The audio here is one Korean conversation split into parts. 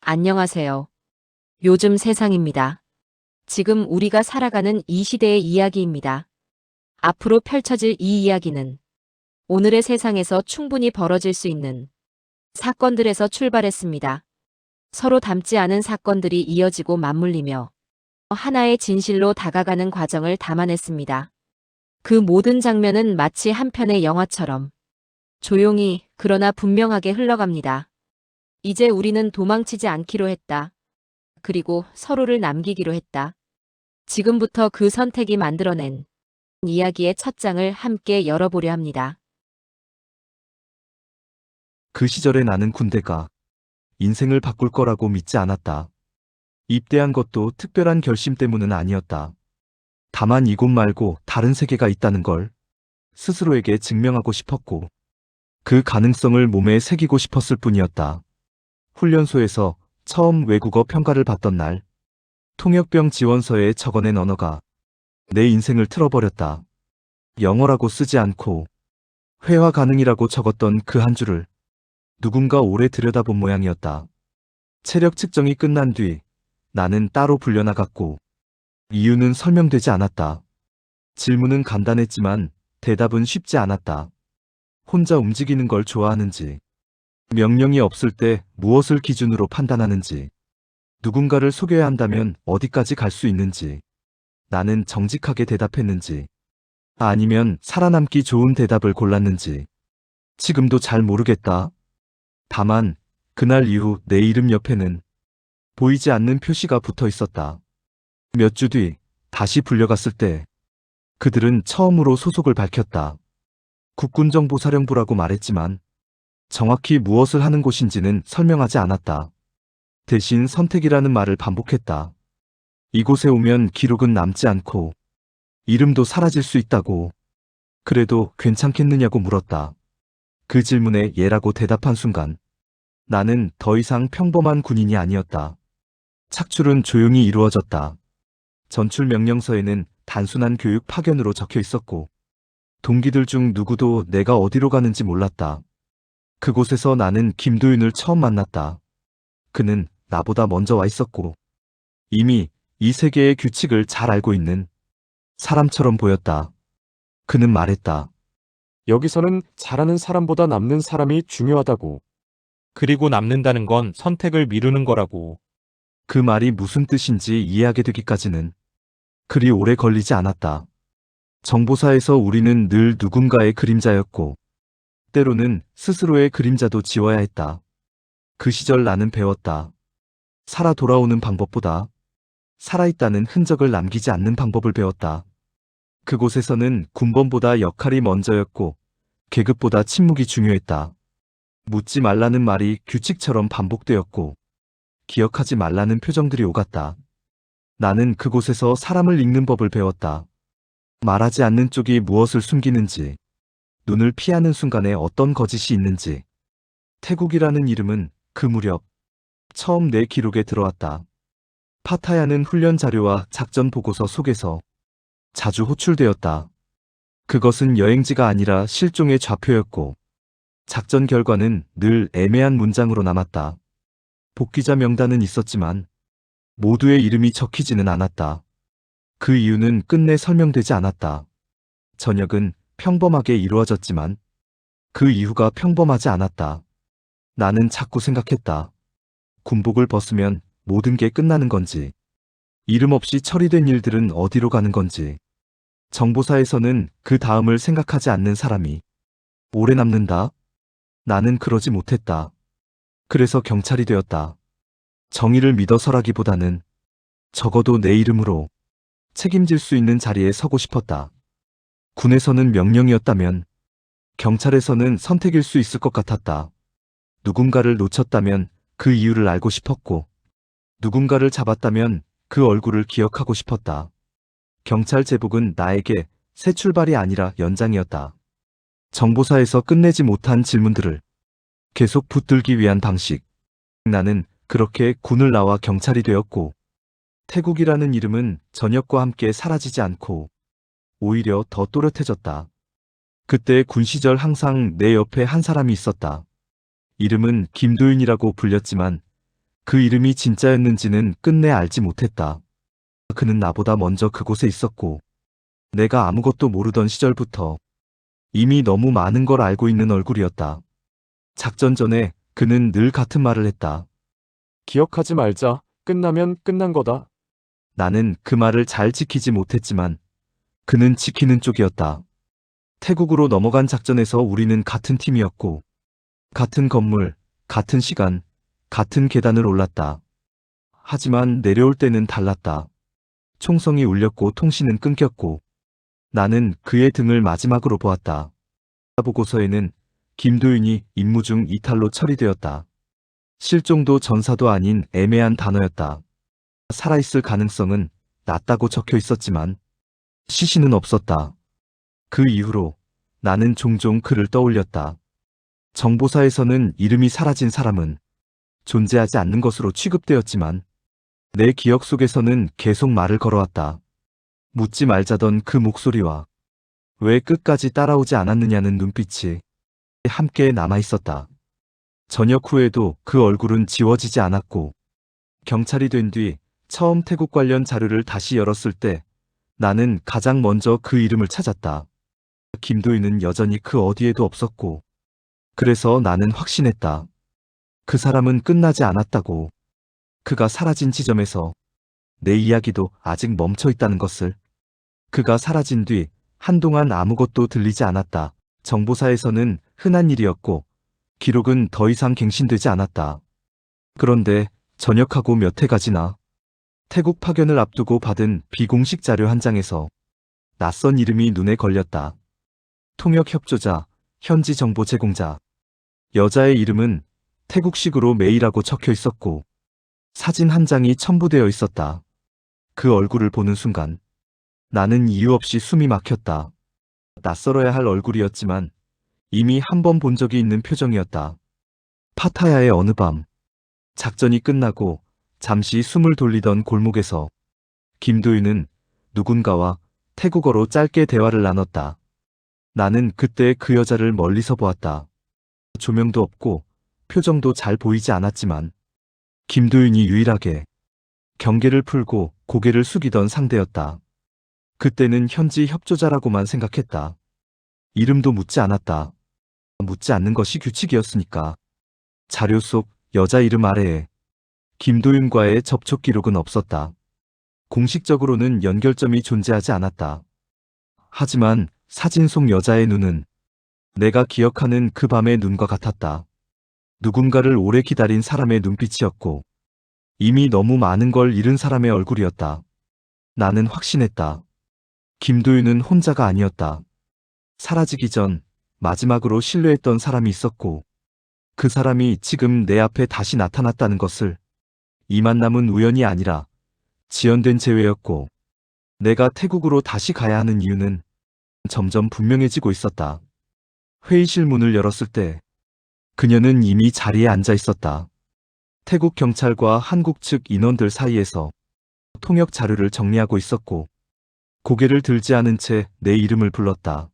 안녕하세요. 요즘 세상입니다. 지금 우리가 살아가는 이 시대의 이야기입니다. 앞으로 펼쳐질 이 이야기는 오늘의 세상에서 충분히 벌어질 수 있는 사건들에서 출발했습니다. 서로 닮지 않은 사건들이 이어지고 맞물리며 하나의 진실로 다가가는 과정을 담아냈습니다. 그 모든 장면은 마치 한 편의 영화처럼 조용히 그러나 분명하게 흘러갑니다. 이제 우리는 도망치지 않기로 했다. 그리고 서로를 남기기로 했다. 지금부터 그 선택이 만들어낸 이야기의 첫 장을 함께 열어보려 합니다. 그 시절에 나는 군대가 인생을 바꿀 거라고 믿지 않았다. 입대한 것도 특별한 결심 때문은 아니었다. 다만 이곳 말고 다른 세계가 있다는 걸 스스로에게 증명하고 싶었고, 그 가능성을 몸에 새기고 싶었을 뿐이었다. 훈련소에서 처음 외국어 평가를 받던 날, 통역병 지원서에 적어낸 언어가 내 인생을 틀어버렸다. 영어라고 쓰지 않고 회화 가능이라고 적었던 그 한 줄을 누군가 오래 들여다본 모양이었다. 체력 측정이 끝난 뒤 나는 따로 불려나갔고, 이유는 설명되지 않았다. 질문은 간단했지만 대답은 쉽지 않았다. 혼자 움직이는 걸 좋아하는지, 명령이 없을 때 무엇을 기준으로 판단하는지, 누군가를 속여야 한다면 어디까지 갈 수 있는지, 나는 정직하게 대답했는지, 아니면 살아남기 좋은 대답을 골랐는지, 지금도 잘 모르겠다. 다만 그날 이후 내 이름 옆에는 보이지 않는 표시가 붙어 있었다. 몇 주 뒤 다시 불려갔을 때 그들은 처음으로 소속을 밝혔다. 국군정보사령부라고 말했지만 정확히 무엇을 하는 곳인지는 설명하지 않았다. 대신 선택이라는 말을 반복했다. 이곳에 오면 기록은 남지 않고 이름도 사라질 수 있다고. 그래도 괜찮겠느냐고 물었다. 그 질문에 예라고 대답한 순간 나는 더 이상 평범한 군인이 아니었다. 착출은 조용히 이루어졌다. 전출 명령서에는 단순한 교육 파견으로 적혀 있었고, 동기들 중 누구도 내가 어디로 가는지 몰랐다. 그곳에서 나는 김도윤을 처음 만났다. 그는 나보다 먼저 와 있었고, 이미 이 세계의 규칙을 잘 알고 있는 사람처럼 보였다. 그는 말했다. 여기서는 잘하는 사람보다 남는 사람이 중요하다고. 그리고 남는다는 건 선택을 미루는 거라고. 그 말이 무슨 뜻인지 이해하게 되기까지는 그리 오래 걸리지 않았다. 정보사에서 우리는 늘 누군가의 그림자였고, 때로는 스스로의 그림자도 지워야 했다. 그 시절 나는 배웠다. 살아 돌아오는 방법보다 살아있다는 흔적을 남기지 않는 방법을 배웠다. 그곳에서는 군번보다 역할이 먼저였고, 계급보다 침묵이 중요했다. 묻지 말라는 말이 규칙처럼 반복되었고, 기억하지 말라는 표정들이 오갔다. 나는 그곳에서 사람을 읽는 법을 배웠다. 말하지 않는 쪽이 무엇을 숨기는지, 눈을 피하는 순간에 어떤 거짓이 있는지. 태국이라는 이름은 그 무렵 처음 내 기록에 들어왔다. 파타야는 훈련 자료와 작전 보고서 속에서 자주 호출되었다. 그것은 여행지가 아니라 실종의 좌표였고, 작전 결과는 늘 애매한 문장으로 남았다. 복귀자 명단은 있었지만 모두의 이름이 적히지는 않았다. 그 이유는 끝내 설명되지 않았다. 저녁은 평범하게 이루어졌지만 그 이후가 평범하지 않았다. 나는 자꾸 생각했다. 군복을 벗으면 모든 게 끝나는 건지, 이름 없이 처리된 일들은 어디로 가는 건지. 정보사에서는 그 다음을 생각하지 않는 사람이 오래 남는다. 나는 그러지 못했다. 그래서 경찰이 되었다. 정의를 믿어서라기보다는 적어도 내 이름으로 책임질 수 있는 자리에 서고 싶었다. 군에서는 명령이었다면 경찰에서는 선택일 수 있을 것 같았다. 누군가를 놓쳤다면 그 이유를 알고 싶었고, 누군가를 잡았다면 그 얼굴을 기억하고 싶었다. 경찰 제복은 나에게 새 출발이 아니라 연장이었다. 정보사에서 끝내지 못한 질문들을 계속 붙들기 위한 방식. 나는 그렇게 군을 나와 경찰이 되었고, 태국이라는 이름은 저녁과 함께 사라지지 않고 오히려 더 또렷해졌다. 그때 군 시절 항상 내 옆에 한 사람이 있었다. 이름은 김도윤이라고 불렸지만 그 이름이 진짜였는지는 끝내 알지 못했다. 그는 나보다 먼저 그곳에 있었고, 내가 아무것도 모르던 시절부터 이미 너무 많은 걸 알고 있는 얼굴이었다. 작전 전에 그는 늘 같은 말을 했다. 기억하지 말자. 끝나면 끝난 거다. 나는 그 말을 잘 지키지 못했지만 그는 지키는 쪽이었다. 태국으로 넘어간 작전에서 우리는 같은 팀이었고, 같은 건물, 같은 시간, 같은 계단을 올랐다. 하지만 내려올 때는 달랐다. 총성이 울렸고 통신은 끊겼고, 나는 그의 등을 마지막으로 보았다. 보고서에는 김도윤이 임무 중 이탈로 처리되었다. 실종도 전사도 아닌 애매한 단어였다. 살아있을 가능성은 낮다고 적혀 있었지만 시신은 없었다. 그 이후로 나는 종종 그를 떠올렸다. 정보사에서는 이름이 사라진 사람은 존재하지 않는 것으로 취급되었지만 내 기억 속에서는 계속 말을 걸어왔다. 묻지 말자던 그 목소리와 왜 끝까지 따라오지 않았느냐는 눈빛이 함께 남아있었다. 저녁 후에도 그 얼굴은 지워지지 않았고, 경찰이 된 뒤 처음 태국 관련 자료를 다시 열었을 때 나는 가장 먼저 그 이름을 찾았다. 김도윤은 여전히 그 어디에도 없었고, 그래서 나는 확신했다. 그 사람은 끝나지 않았다고. 그가 사라진 지점에서 내 이야기도 아직 멈춰 있다는 것을. 그가 사라진 뒤 한동안 아무것도 들리지 않았다. 정보사에서는 흔한 일이었고, 기록은 더 이상 갱신되지 않았다. 그런데 전역하고 몇 해가 지나 태국 파견을 앞두고 받은 비공식 자료 한 장에서 낯선 이름이 눈에 걸렸다. 통역 협조자, 현지 정보 제공자. 여자의 이름은 태국식으로 메이라고 적혀 있었고, 사진 한 장이 첨부되어 있었다. 그 얼굴을 보는 순간 나는 이유 없이 숨이 막혔다. 낯설어야 할 얼굴이었지만 이미 한 번 본 적이 있는 표정이었다. 파타야의 어느 밤, 작전이 끝나고 잠시 숨을 돌리던 골목에서 김도윤은 누군가와 태국어로 짧게 대화를 나눴다. 나는 그때 그 여자를 멀리서 보았다. 조명도 없고 표정도 잘 보이지 않았지만 김도윤이 유일하게 경계를 풀고 고개를 숙이던 상대였다. 그때는 현지 협조자라고만 생각했다. 이름도 묻지 않았다. 묻지 않는 것이 규칙이었으니까. 자료 속 여자 이름 아래에 김도윤과의 접촉 기록은 없었다. 공식적으로는 연결점이 존재하지 않았다. 하지만 사진 속 여자의 눈은 내가 기억하는 그 밤의 눈과 같았다. 누군가를 오래 기다린 사람의 눈빛이었고, 이미 너무 많은 걸 잃은 사람의 얼굴이었다. 나는 확신했다. 김도윤은 혼자가 아니었다. 사라지기 전 마지막으로 신뢰했던 사람이 있었고, 그 사람이 지금 내 앞에 다시 나타났다는 것을. 이 만남은 우연이 아니라 지연된 재회였고, 내가 태국으로 다시 가야 하는 이유는 점점 분명해지고 있었다. 회의실 문을 열었을 때 그녀는 이미 자리에 앉아 있었다. 태국 경찰과 한국 측 인원들 사이에서 통역 자료를 정리하고 있었고, 고개를 들지 않은 채 내 이름을 불렀다.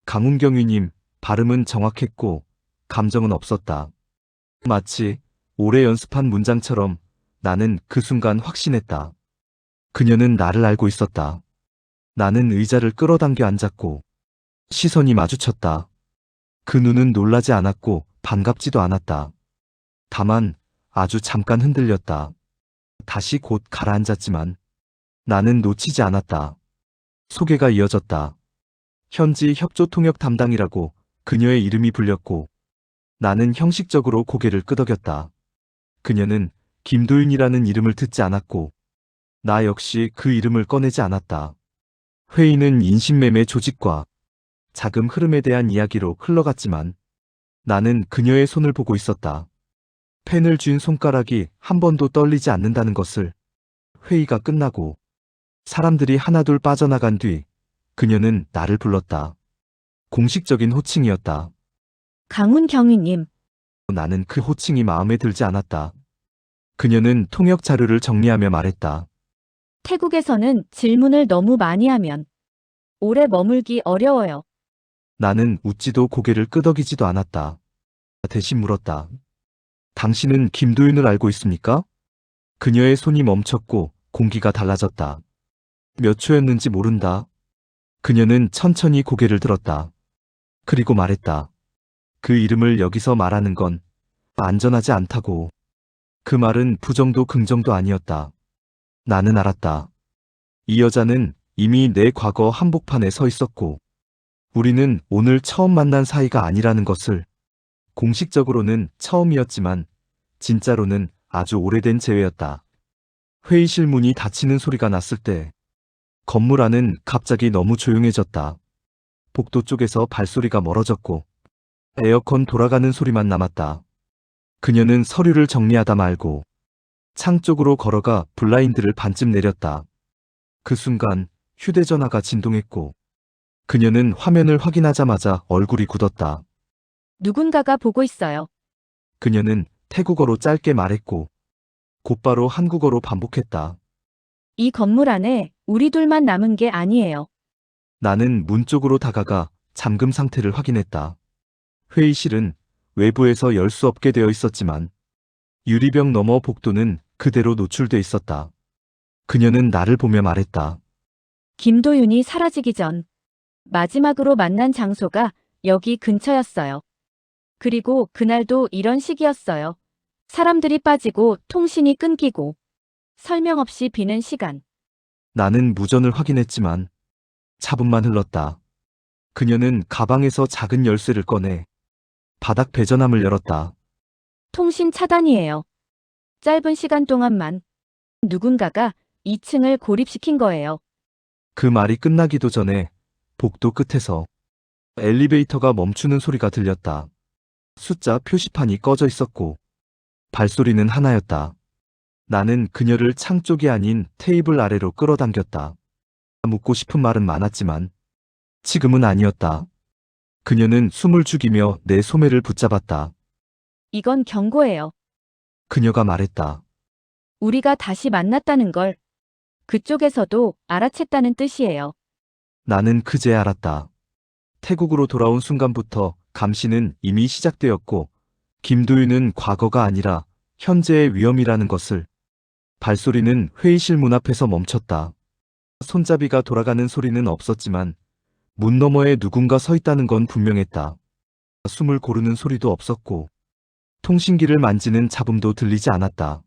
강훈경위님. 발음은 정확했고 감정은 없었다. 마치 오래 연습한 문장처럼 나는 그 순간 확신했다. 그녀는 나를 알고 있었다. 나는 의자를 끌어당겨 앉았고 시선이 마주쳤다. 그 눈은 놀라지 않았고 반갑지도 않았다. 다만 아주 잠깐 흔들렸다. 다시 곧 가라앉았지만 나는 놓치지 않았다. 소개가 이어졌다. 현지 협조 통역 담당이라고 그녀의 이름이 불렸고, 나는 형식적으로 고개를 끄덕였다. 그녀는 김도윤이라는 이름을 듣지 않았고, 나 역시 그 이름을 꺼내지 않았다. 회의는 인신매매 조직과 자금 흐름에 대한 이야기로 흘러갔지만 나는 그녀의 손을 보고 있었다. 펜을 쥔 손가락이 한 번도 떨리지 않는다는 것을. 회의가 끝나고 사람들이 하나둘 빠져나간 뒤 그녀는 나를 불렀다. 공식적인 호칭이었다. 강훈경위님. 나는 그 호칭이 마음에 들지 않았다. 그녀는 통역 자료를 정리하며 말했다. 태국에서는 질문을 너무 많이 하면 오래 머물기 어려워요. 나는 웃지도 고개를 끄덕이지도 않았다. 대신 물었다. 당신은 김도윤을 알고 있습니까? 그녀의 손이 멈췄고 공기가 달라졌다. 몇 초였는지 모른다. 그녀는 천천히 고개를 들었다. 그리고 말했다. 그 이름을 여기서 말하는 건 안전하지 않다고. 그 말은 부정도 긍정도 아니었다. 나는 알았다. 이 여자는 이미 내 과거 한복판에 서 있었고, 우리는 오늘 처음 만난 사이가 아니라는 것을. 공식적으로는 처음이었지만, 진짜로는 아주 오래된 재회였다. 회의실 문이 닫히는 소리가 났을 때, 건물 안은 갑자기 너무 조용해졌다. 복도 쪽에서 발소리가 멀어졌고, 에어컨 돌아가는 소리만 남았다. 그녀는 서류를 정리하다 말고, 창 쪽으로 걸어가 블라인드를 반쯤 내렸다. 그 순간 휴대전화가 진동했고, 그녀는 화면을 확인하자마자 얼굴이 굳었다. 누군가가 보고 있어요. 그녀는 태국어로 짧게 말했고, 곧바로 한국어로 반복했다. 이 건물 안에 우리 둘만 남은 게 아니에요. 나는 문 쪽으로 다가가 잠금 상태를 확인했다. 회의실은 외부에서 열 수 없게 되어 있었지만, 유리병 너머 복도는 그대로 노출돼 있었다. 그녀는 나를 보며 말했다. 김도윤이 사라지기 전 마지막으로 만난 장소가 여기 근처였어요. 그리고 그날도 이런 시기였어요. 사람들이 빠지고 통신이 끊기고 설명 없이 비는 시간. 나는 무전을 확인했지만 차분만 흘렀다. 그녀는 가방에서 작은 열쇠를 꺼내 바닥 배전함을 열었다. 통신 차단이에요. 짧은 시간 동안만 누군가가 2층을 고립시킨 거예요. 그 말이 끝나기도 전에 복도 끝에서 엘리베이터가 멈추는 소리가 들렸다. 숫자 표시판이 꺼져 있었고 발소리는 하나였다. 나는 그녀를 창 쪽이 아닌 테이블 아래로 끌어당겼다. 묻고 싶은 말은 많았지만 지금은 아니었다. 그녀는 숨을 죽이며 내 소매를 붙잡았다. 이건 경고예요. 그녀가 말했다. 우리가 다시 만났다는 걸 그쪽에서도 알아챘다는 뜻이에요. 나는 그제 알았다. 태국으로 돌아온 순간부터 감시는 이미 시작되었고 김도윤은 과거가 아니라 현재의 위험이라는 것을. 발소리는 회의실 문 앞에서 멈췄다. 손잡이가 돌아가는 소리는 없었지만 문 너머에 누군가 서 있다는 건 분명했다. 숨을 고르는 소리도 없었고 통신기를 만지는 잡음도 들리지 않았다.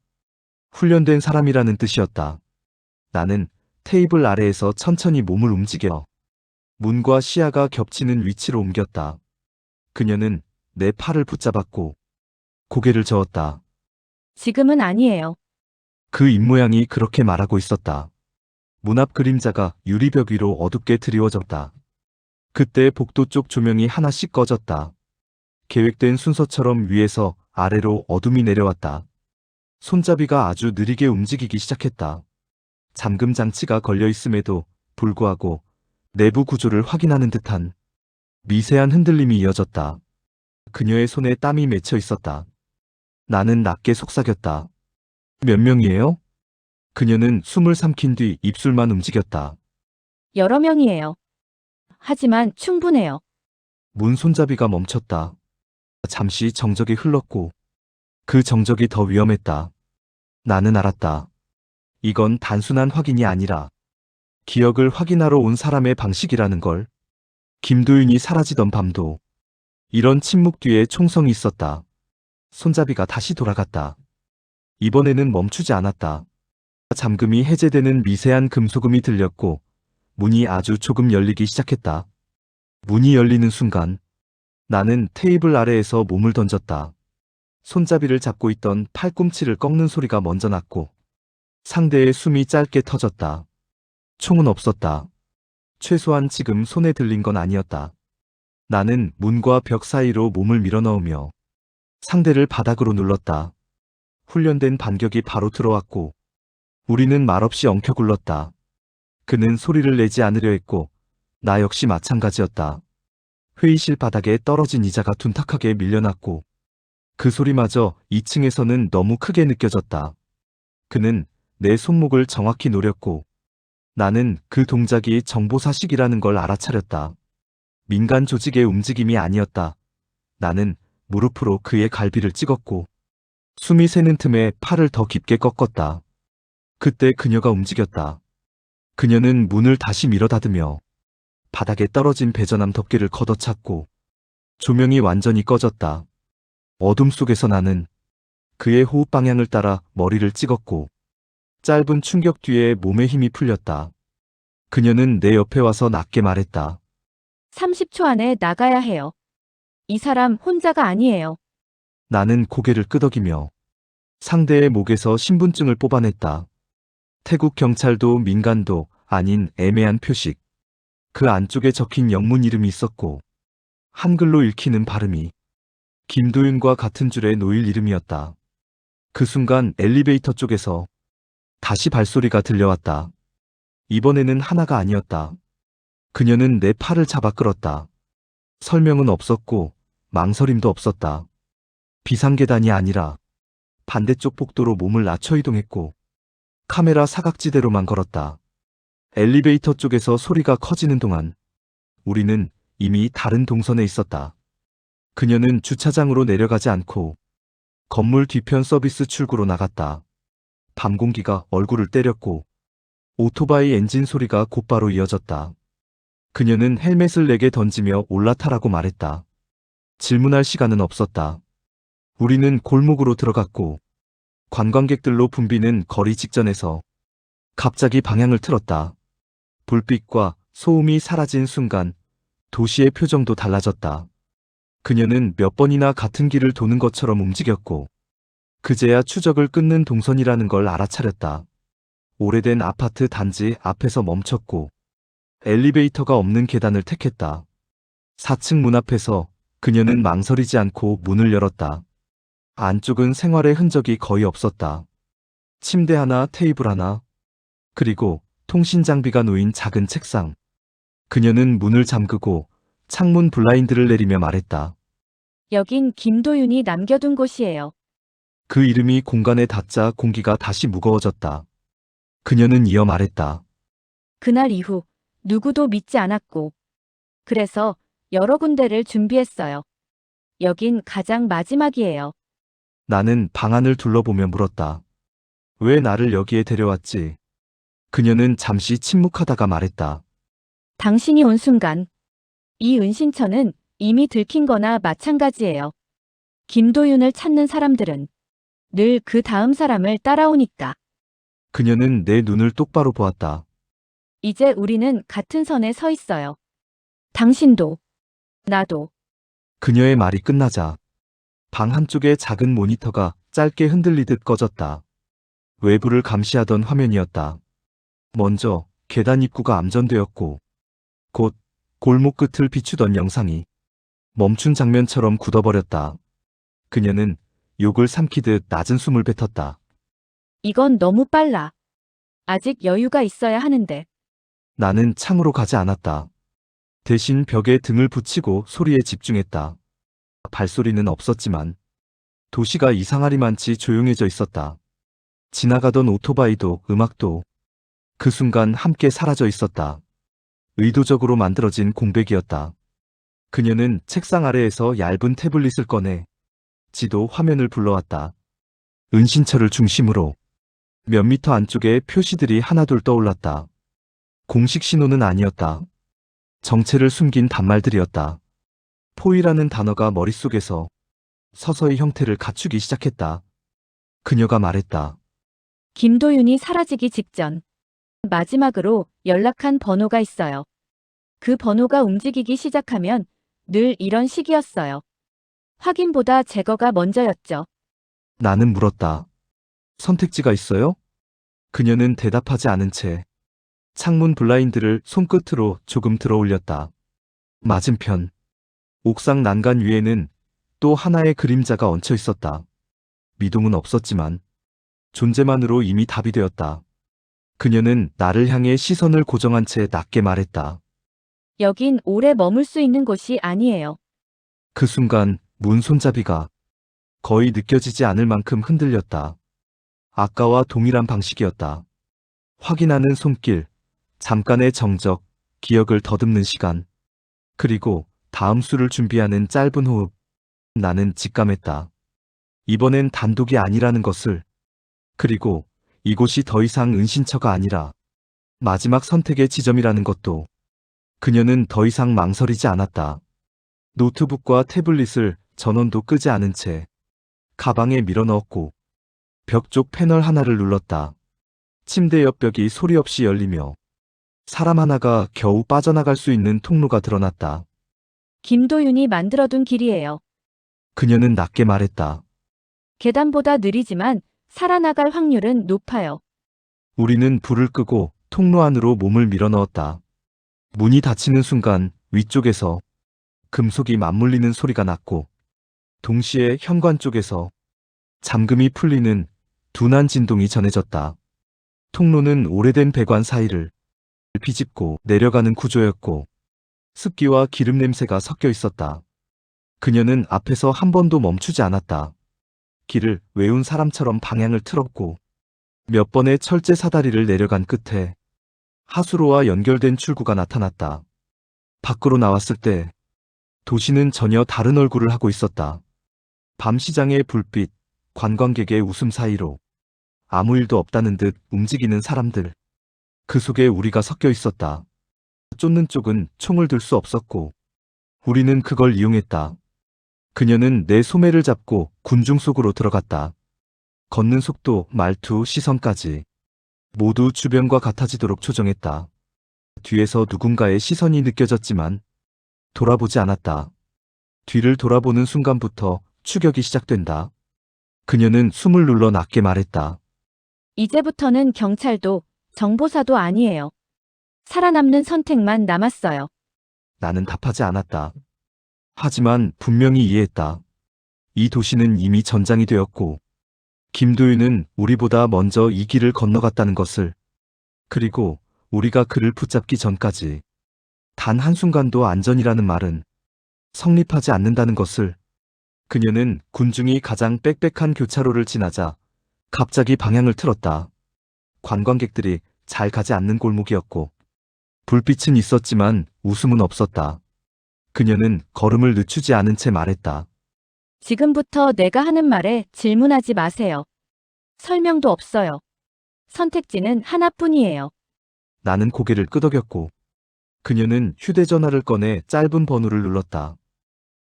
훈련된 사람이라는 뜻이었다. 나는 테이블 아래에서 천천히 몸을 움직여 문과 시야가 겹치는 위치로 옮겼다. 그녀는 내 팔을 붙잡았고 고개를 저었다. 지금은 아니에요. 그 입모양이 그렇게 말하고 있었다. 문 앞 그림자가 유리벽 위로 어둡게 드리워졌다. 그때 복도 쪽 조명이 하나씩 꺼졌다. 계획된 순서처럼 위에서 아래로 어둠이 내려왔다. 손잡이가 아주 느리게 움직이기 시작했다. 잠금 장치가 걸려 있음에도 불구하고 내부 구조를 확인하는 듯한 미세한 흔들림이 이어졌다. 그녀의 손에 땀이 맺혀 있었다. 나는 낮게 속삭였다. 몇 명이에요? 그녀는 숨을 삼킨 뒤 입술만 움직였다. 여러 명이에요. 하지만 충분해요. 문 손잡이가 멈췄다. 잠시 정적이 흘렀고 그 정적이 더 위험했다. 나는 알았다. 이건 단순한 확인이 아니라 기억을 확인하러 온 사람의 방식이라는 걸. 김도윤이 사라지던 밤도 이런 침묵 뒤에 총성이 있었다. 손잡이가 다시 돌아갔다. 이번에는 멈추지 않았다. 잠금이 해제되는 미세한 금소금이 들렸고 문이 아주 조금 열리기 시작했다. 문이 열리는 순간 나는 테이블 아래에서 몸을 던졌다. 손잡이를 잡고 있던 팔꿈치를 꺾는 소리가 먼저 났고 상대의 숨이 짧게 터졌다. 총은 없었다. 최소한 지금 손에 들린 건 아니었다. 나는 문과 벽 사이로 몸을 밀어넣으며 상대를 바닥으로 눌렀다. 훈련된 반격이 바로 들어왔고 우리는 말없이 엉켜굴렀다. 그는 소리를 내지 않으려 했고 나 역시 마찬가지였다. 회의실 바닥에 떨어진 의자가 둔탁하게 밀려났고 그 소리마저 2층에서는 너무 크게 느껴졌다. 그는 내 손목을 정확히 노렸고 나는 그 동작이 정보사식이라는 걸 알아차렸다. 민간 조직의 움직임이 아니었다. 나는 무릎으로 그의 갈비를 찍었고 숨이 새는 틈에 팔을 더 깊게 꺾었다. 그때 그녀가 움직였다. 그녀는 문을 다시 밀어 닫으며 바닥에 떨어진 배전함 덮개를 걷어찼고 조명이 완전히 꺼졌다. 어둠 속에서 나는 그의 호흡 방향을 따라 머리를 찍었고 짧은 충격 뒤에 몸에 힘이 풀렸다. 그녀는 내 옆에 와서 낮게 말했다. 30초 안에 나가야 해요. 이 사람 혼자가 아니에요. 나는 고개를 끄덕이며 상대의 목에서 신분증을 뽑아냈다. 태국 경찰도 민간도 아닌 애매한 표식. 그 안쪽에 적힌 영문 이름이 있었고 한글로 읽히는 발음이 김도윤과 같은 줄의 노일 이름이었다. 그 순간 엘리베이터 쪽에서 다시 발소리가 들려왔다. 이번에는 하나가 아니었다. 그녀는 내 팔을 잡아 끌었다. 설명은 없었고 망설임도 없었다. 비상계단이 아니라 반대쪽 복도로 몸을 낮춰 이동했고 카메라 사각지대로만 걸었다. 엘리베이터 쪽에서 소리가 커지는 동안 우리는 이미 다른 동선에 있었다. 그녀는 주차장으로 내려가지 않고 건물 뒤편 서비스 출구로 나갔다. 밤 공기가 얼굴을 때렸고 오토바이 엔진 소리가 곧바로 이어졌다. 그녀는 헬멧을 내게 던지며 올라타라고 말했다. 질문할 시간은 없었다. 우리는 골목으로 들어갔고 관광객들로 붐비는 거리 직전에서 갑자기 방향을 틀었다. 불빛과 소음이 사라진 순간 도시의 표정도 달라졌다. 그녀는 몇 번이나 같은 길을 도는 것처럼 움직였고 그제야 추적을 끊는 동선이라는 걸 알아차렸다. 오래된 아파트 단지 앞에서 멈췄고 엘리베이터가 없는 계단을 택했다. 4층 문 앞에서 그녀는 망설이지 않고 문을 열었다. 안쪽은 생활의 흔적이 거의 없었다. 침대 하나, 테이블 하나, 그리고 통신 장비가 놓인 작은 책상. 그녀는 문을 잠그고 창문 블라인드를 내리며 말했다. 여긴 김도윤이 남겨둔 곳이에요. 그 이름이 공간에 닿자 공기가 다시 무거워졌다. 그녀는 이어 말했다. 그날 이후 누구도 믿지 않았고 그래서 여러 군데를 준비했어요. 여긴 가장 마지막이에요. 나는 방안을 둘러보며 물었다. 왜 나를 여기에 데려왔지? 그녀는 잠시 침묵하다가 말했다. 당신이 온 순간 이 은신처는 이미 들킨 거나 마찬가지예요. 김도윤을 찾는 사람들은 늘 그 다음 사람을 따라오니까. 그녀는 내 눈을 똑바로 보았다. 이제 우리는 같은 선에 서 있어요. 당신도, 나도. 그녀의 말이 끝나자 방 한쪽의 작은 모니터가 짧게 흔들리듯 꺼졌다. 외부를 감시하던 화면이었다. 먼저 계단 입구가 암전되었고 곧 골목 끝을 비추던 영상이 멈춘 장면처럼 굳어버렸다. 그녀는 욕을 삼키듯 낮은 숨을 뱉었다. 이건 너무 빨라. 아직 여유가 있어야 하는데. 나는 창으로 가지 않았다. 대신 벽에 등을 붙이고 소리에 집중했다. 발소리는 없었지만 도시가 이상하리만치 조용해져 있었다. 지나가던 오토바이도 음악도 그 순간 함께 사라져 있었다. 의도적으로 만들어진 공백이었다. 그녀는 책상 아래에서 얇은 태블릿을 꺼내 지도 화면을 불러왔다. 은신처를 중심으로 몇 미터 안쪽에 표시들이 하나둘 떠올랐다. 공식 신호는 아니었다. 정체를 숨긴 단말들이었다. 포위라는 단어가 머릿속에서 서서히 형태를 갖추기 시작했다. 그녀가 말했다. 김도윤이 사라지기 직전. 마지막으로 연락한 번호가 있어요. 그 번호가 움직이기 시작하면 늘 이런 식이었어요. 확인보다 제거가 먼저였죠. 나는 물었다. 선택지가 있어요? 그녀는 대답하지 않은 채 창문 블라인드를 손끝으로 조금 들어 올렸다. 맞은편 옥상 난간 위에는 또 하나의 그림자가 얹혀 있었다. 미동은 없었지만 존재만으로 이미 답이 되었다. 그녀는 나를 향해 시선을 고정한 채 낮게 말했다. 여긴 오래 머물 수 있는 곳이 아니에요. 그 순간 문 손잡이가 거의 느껴지지 않을 만큼 흔들렸다. 아까와 동일한 방식이었다. 확인하는 손길, 잠깐의 정적, 기억을 더듬는 시간, 그리고 다음 수를 준비하는 짧은 호흡. 나는 직감했다. 이번엔 단독이 아니라는 것을, 그리고 이곳이 더 이상 은신처가 아니라 마지막 선택의 지점이라는 것도 그녀는 더 이상 망설이지 않았다. 노트북과 태블릿을 전원도 끄지 않은 채 가방에 밀어넣었고 벽 쪽 패널 하나를 눌렀다. 침대 옆 벽이 소리 없이 열리며 사람 하나가 겨우 빠져나갈 수 있는 통로가 드러났다. 김도윤이 만들어둔 길이에요. 그녀는 낮게 말했다. 계단보다 느리지만 살아나갈 확률은 높아요. 우리는 불을 끄고 통로 안으로 몸을 밀어넣었다. 문이 닫히는 순간 위쪽에서 금속이 맞물리는 소리가 났고 동시에 현관 쪽에서 잠금이 풀리는 둔한 진동이 전해졌다. 통로는 오래된 배관 사이를 비집고 내려가는 구조였고 습기와 기름 냄새가 섞여 있었다. 그녀는 앞에서 한 번도 멈추지 않았다. 길을 외운 사람처럼 방향을 틀었고 몇 번의 철제 사다리를 내려간 끝에 하수로와 연결된 출구가 나타났다. 밖으로 나왔을 때 도시는 전혀 다른 얼굴을 하고 있었다. 밤 시장의 불빛, 관광객의 웃음 사이로 아무 일도 없다는 듯 움직이는 사람들. 그 속에 우리가 섞여 있었다. 쫓는 쪽은 총을 들 수 없었고 우리는 그걸 이용했다. 그녀는 내 소매를 잡고 군중 속으로 들어갔다. 걷는 속도, 말투, 시선까지 모두 주변과 같아지도록 조정했다. 뒤에서 누군가의 시선이 느껴졌지만 돌아보지 않았다. 뒤를 돌아보는 순간부터 추격이 시작된다. 그녀는 숨을 눌러 낮게 말했다. 이제부터는 경찰도 정보사도 아니에요. 살아남는 선택만 남았어요. 나는 답하지 않았다. 하지만 분명히 이해했다. 이 도시는 이미 전장이 되었고 김도윤은 우리보다 먼저 이 길을 건너갔다는 것을, 그리고 우리가 그를 붙잡기 전까지 단 한순간도 안전이라는 말은 성립하지 않는다는 것을. 그녀는 군중이 가장 빽빽한 교차로를 지나자 갑자기 방향을 틀었다. 관광객들이 잘 가지 않는 골목이었고 불빛은 있었지만 웃음은 없었다. 그녀는 걸음을 늦추지 않은 채 말했다. 지금부터 내가 하는 말에 질문하지 마세요. 설명도 없어요. 선택지는 하나뿐이에요. 나는 고개를 끄덕였고 그녀는 휴대전화를 꺼내 짧은 번호를 눌렀다.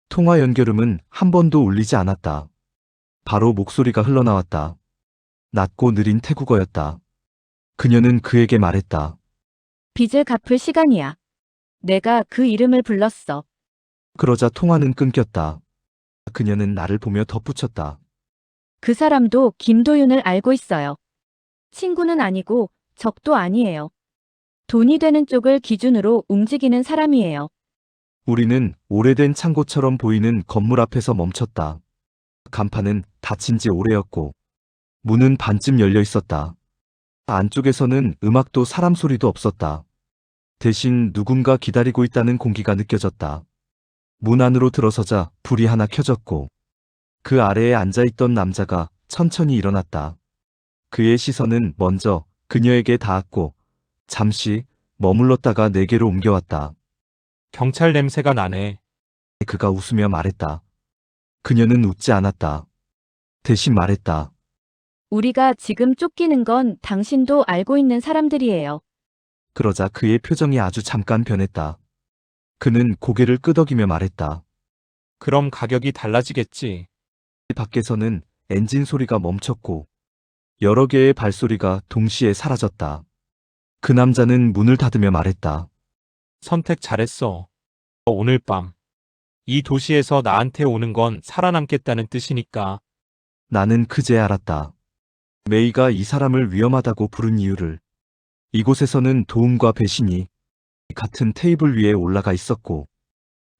통화 연결음은 한 번도 울리지 않았다. 바로 목소리가 흘러나왔다. 낮고 느린 태국어였다. 그녀는 그에게 말했다. 빚을 갚을 시간이야. 내가 그 이름을 불렀어. 그러자 통화는 끊겼다. 그녀는 나를 보며 덧붙였다. 그 사람도 김도윤을 알고 있어요. 친구는 아니고 적도 아니에요. 돈이 되는 쪽을 기준으로 움직이는 사람이에요. 우리는 오래된 창고처럼 보이는 건물 앞에서 멈췄다. 간판은 닫힌 지 오래였고 문은 반쯤 열려 있었다. 안쪽에서는 음악도 사람 소리도 없었다. 대신 누군가 기다리고 있다는 공기가 느껴졌다. 문 안으로 들어서자 불이 하나 켜졌고 그 아래에 앉아있던 남자가 천천히 일어났다. 그의 시선은 먼저 그녀에게 닿았고 잠시 머물렀다가 내게로 옮겨왔다. 경찰 냄새가 나네. 그가 웃으며 말했다. 그녀는 웃지 않았다. 대신 말했다. 우리가 지금 쫓기는 건 당신도 알고 있는 사람들이에요. 그러자 그의 표정이 아주 잠깐 변했다. 그는 고개를 끄덕이며 말했다. 그럼 가격이 달라지겠지. 밖에서는 엔진 소리가 멈췄고 여러 개의 발소리가 동시에 사라졌다. 그 남자는 문을 닫으며 말했다. 선택 잘했어. 오늘 밤. 이 도시에서 나한테 오는 건 살아남겠다는 뜻이니까. 나는 그제 알았다. 메이가 이 사람을 위험하다고 부른 이유를. 이곳에서는 도움과 배신이 같은 테이블 위에 올라가 있었고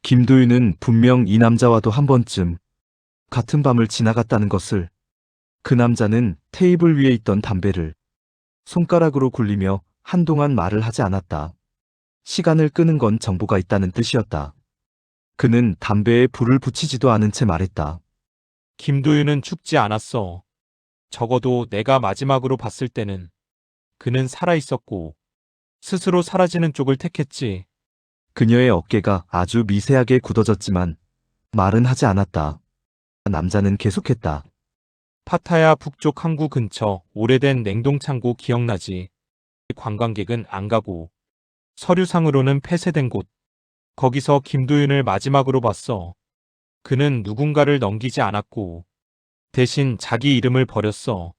김도윤은 분명 이 남자와도 한 번쯤 같은 밤을 지나갔다는 것을. 그 남자는 테이블 위에 있던 담배를 손가락으로 굴리며 한동안 말을 하지 않았다. 시간을 끄는 건 정보가 있다는 뜻이었다. 그는 담배에 불을 붙이지도 않은 채 말했다. 김도윤은 죽지 않았어. 적어도 내가 마지막으로 봤을 때는 그는 살아있었고 스스로 사라지는 쪽을 택했지. 그녀의 어깨가 아주 미세하게 굳어졌지만 말은 하지 않았다. 남자는 계속했다. 파타야 북쪽 항구 근처 오래된 냉동창고 기억나지? 관광객은 안 가고 서류상으로는 폐쇄된 곳. 거기서 김도윤을 마지막으로 봤어. 그는 누군가를 넘기지 않았고 대신 자기 이름을 버렸어.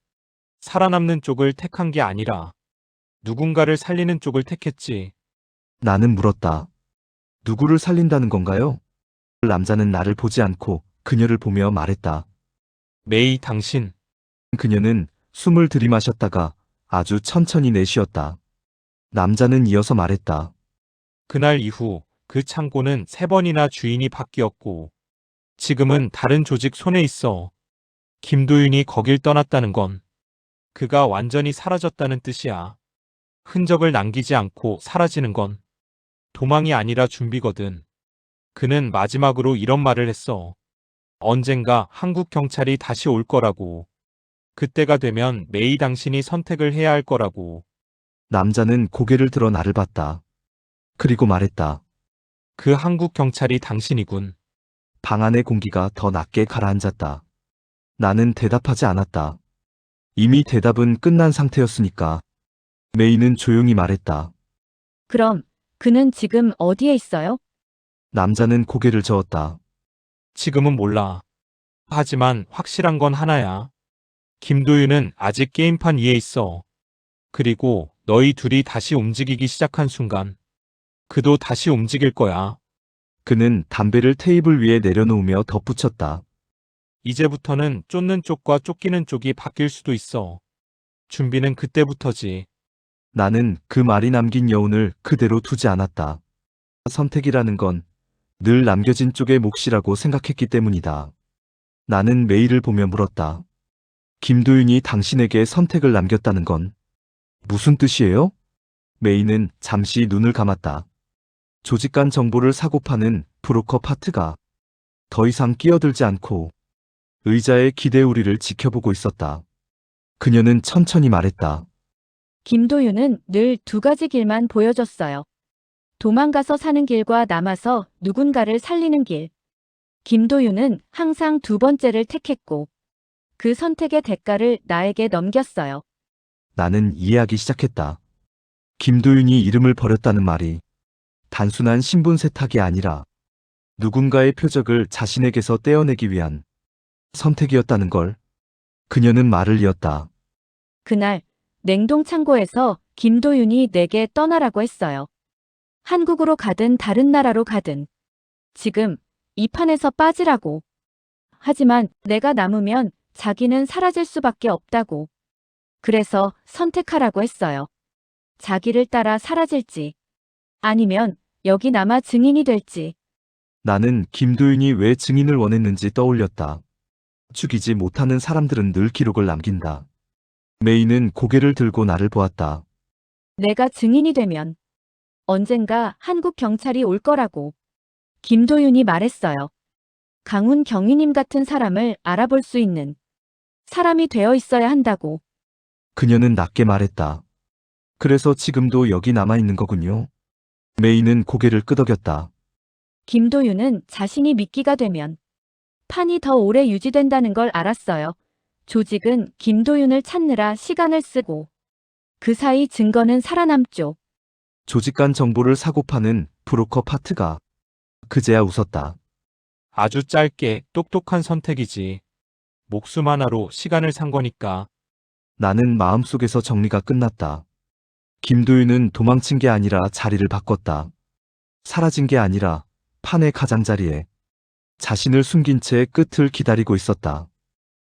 살아남는 쪽을 택한 게 아니라 누군가를 살리는 쪽을 택했지. 나는 물었다. 누구를 살린다는 건가요? 남자는 나를 보지 않고 그녀를 보며 말했다. 메이 당신. 그녀는 숨을 들이마셨다가 아주 천천히 내쉬었다. 남자는 이어서 말했다. 그날 이후 그 창고는 3번이나 주인이 바뀌었고 지금은 다른 조직 손에 있어. 김도윤이 거길 떠났다는 건 그가 완전히 사라졌다는 뜻이야. 흔적을 남기지 않고 사라지는 건 도망이 아니라 준비거든. 그는 마지막으로 이런 말을 했어. 언젠가 한국 경찰이 다시 올 거라고. 그때가 되면 메이 당신이 선택을 해야 할 거라고. 남자는 고개를 들어 나를 봤다. 그리고 말했다. 그 한국 경찰이 당신이군. 방 안의 공기가 더 낮게 가라앉았다. 나는 대답하지 않았다. 이미 대답은 끝난 상태였으니까. 메이는 조용히 말했다. 그럼 그는 지금 어디에 있어요? 남자는 고개를 저었다. 지금은 몰라. 하지만 확실한 건 하나야. 김도윤은 아직 게임판 위에 있어. 그리고 너희 둘이 다시 움직이기 시작한 순간 그도 다시 움직일 거야. 그는 담배를 테이블 위에 내려놓으며 덧붙였다. 이제부터는 쫓는 쪽과 쫓기는 쪽이 바뀔 수도 있어. 준비는 그때부터지. 나는 그 말이 남긴 여운을 그대로 두지 않았다. 선택이라는 건 늘 남겨진 쪽의 몫이라고 생각했기 때문이다. 나는 메이를 보며 물었다. 김도윤이 당신에게 선택을 남겼다는 건 무슨 뜻이에요? 메이는 잠시 눈을 감았다. 조직 간 정보를 사고 파는 브로커 파트가 더 이상 끼어들지 않고 의자에 기대 우리를 지켜보고 있었다. 그녀는 천천히 말했다. 김도윤은 늘 2가지 길만 보여줬어요. 도망가서 사는 길과 남아서 누군가를 살리는 길. 김도윤은 항상 2번째를 택했고 그 선택의 대가를 나에게 넘겼어요. 나는 이해하기 시작했다. 김도윤이 이름을 버렸다는 말이 단순한 신분 세탁이 아니라 누군가의 표적을 자신에게서 떼어내기 위한 선택이었다는 걸. 그녀는 말을 이었다. 그날 냉동창고에서 김도윤이 내게 떠나라고 했어요. 한국으로 가든 다른 나라로 가든 지금 이 판에서 빠지라고. 하지만 내가 남으면 자기는 사라질 수밖에 없다고. 그래서 선택하라고 했어요. 자기를 따라 사라질지 아니면 여기 남아 증인이 될지. 나는 김도윤이 왜 증인을 원했는지 떠올렸다. 죽이지 못하는 사람들은 늘 기록을 남긴다. 메이는 고개를 들고 나를 보았다. 내가 증인이 되면 언젠가 한국 경찰이 올 거라고. 김도윤이 말했어요. 강훈 경위님 같은 사람을 알아볼 수 있는 사람이 되어 있어야 한다고. 그녀는 낮게 말했다. 그래서 지금도 여기 남아있는 거군요. 메이는 고개를 끄덕였다. 김도윤은 자신이 미끼가 되면 판이 더 오래 유지된다는 걸 알았어요. 조직은 김도윤을 찾느라 시간을 쓰고 그 사이 증거는 살아남죠. 조직 간 정보를 사고 파는 브로커 파트가 그제야 웃었다. 아주 짧게 똑똑한 선택이지. 목숨 하나로 시간을 산 거니까. 나는 마음속에서 정리가 끝났다. 김도윤은 도망친 게 아니라 자리를 바꿨다. 사라진 게 아니라 판의 가장자리에 자신을 숨긴 채 끝을 기다리고 있었다.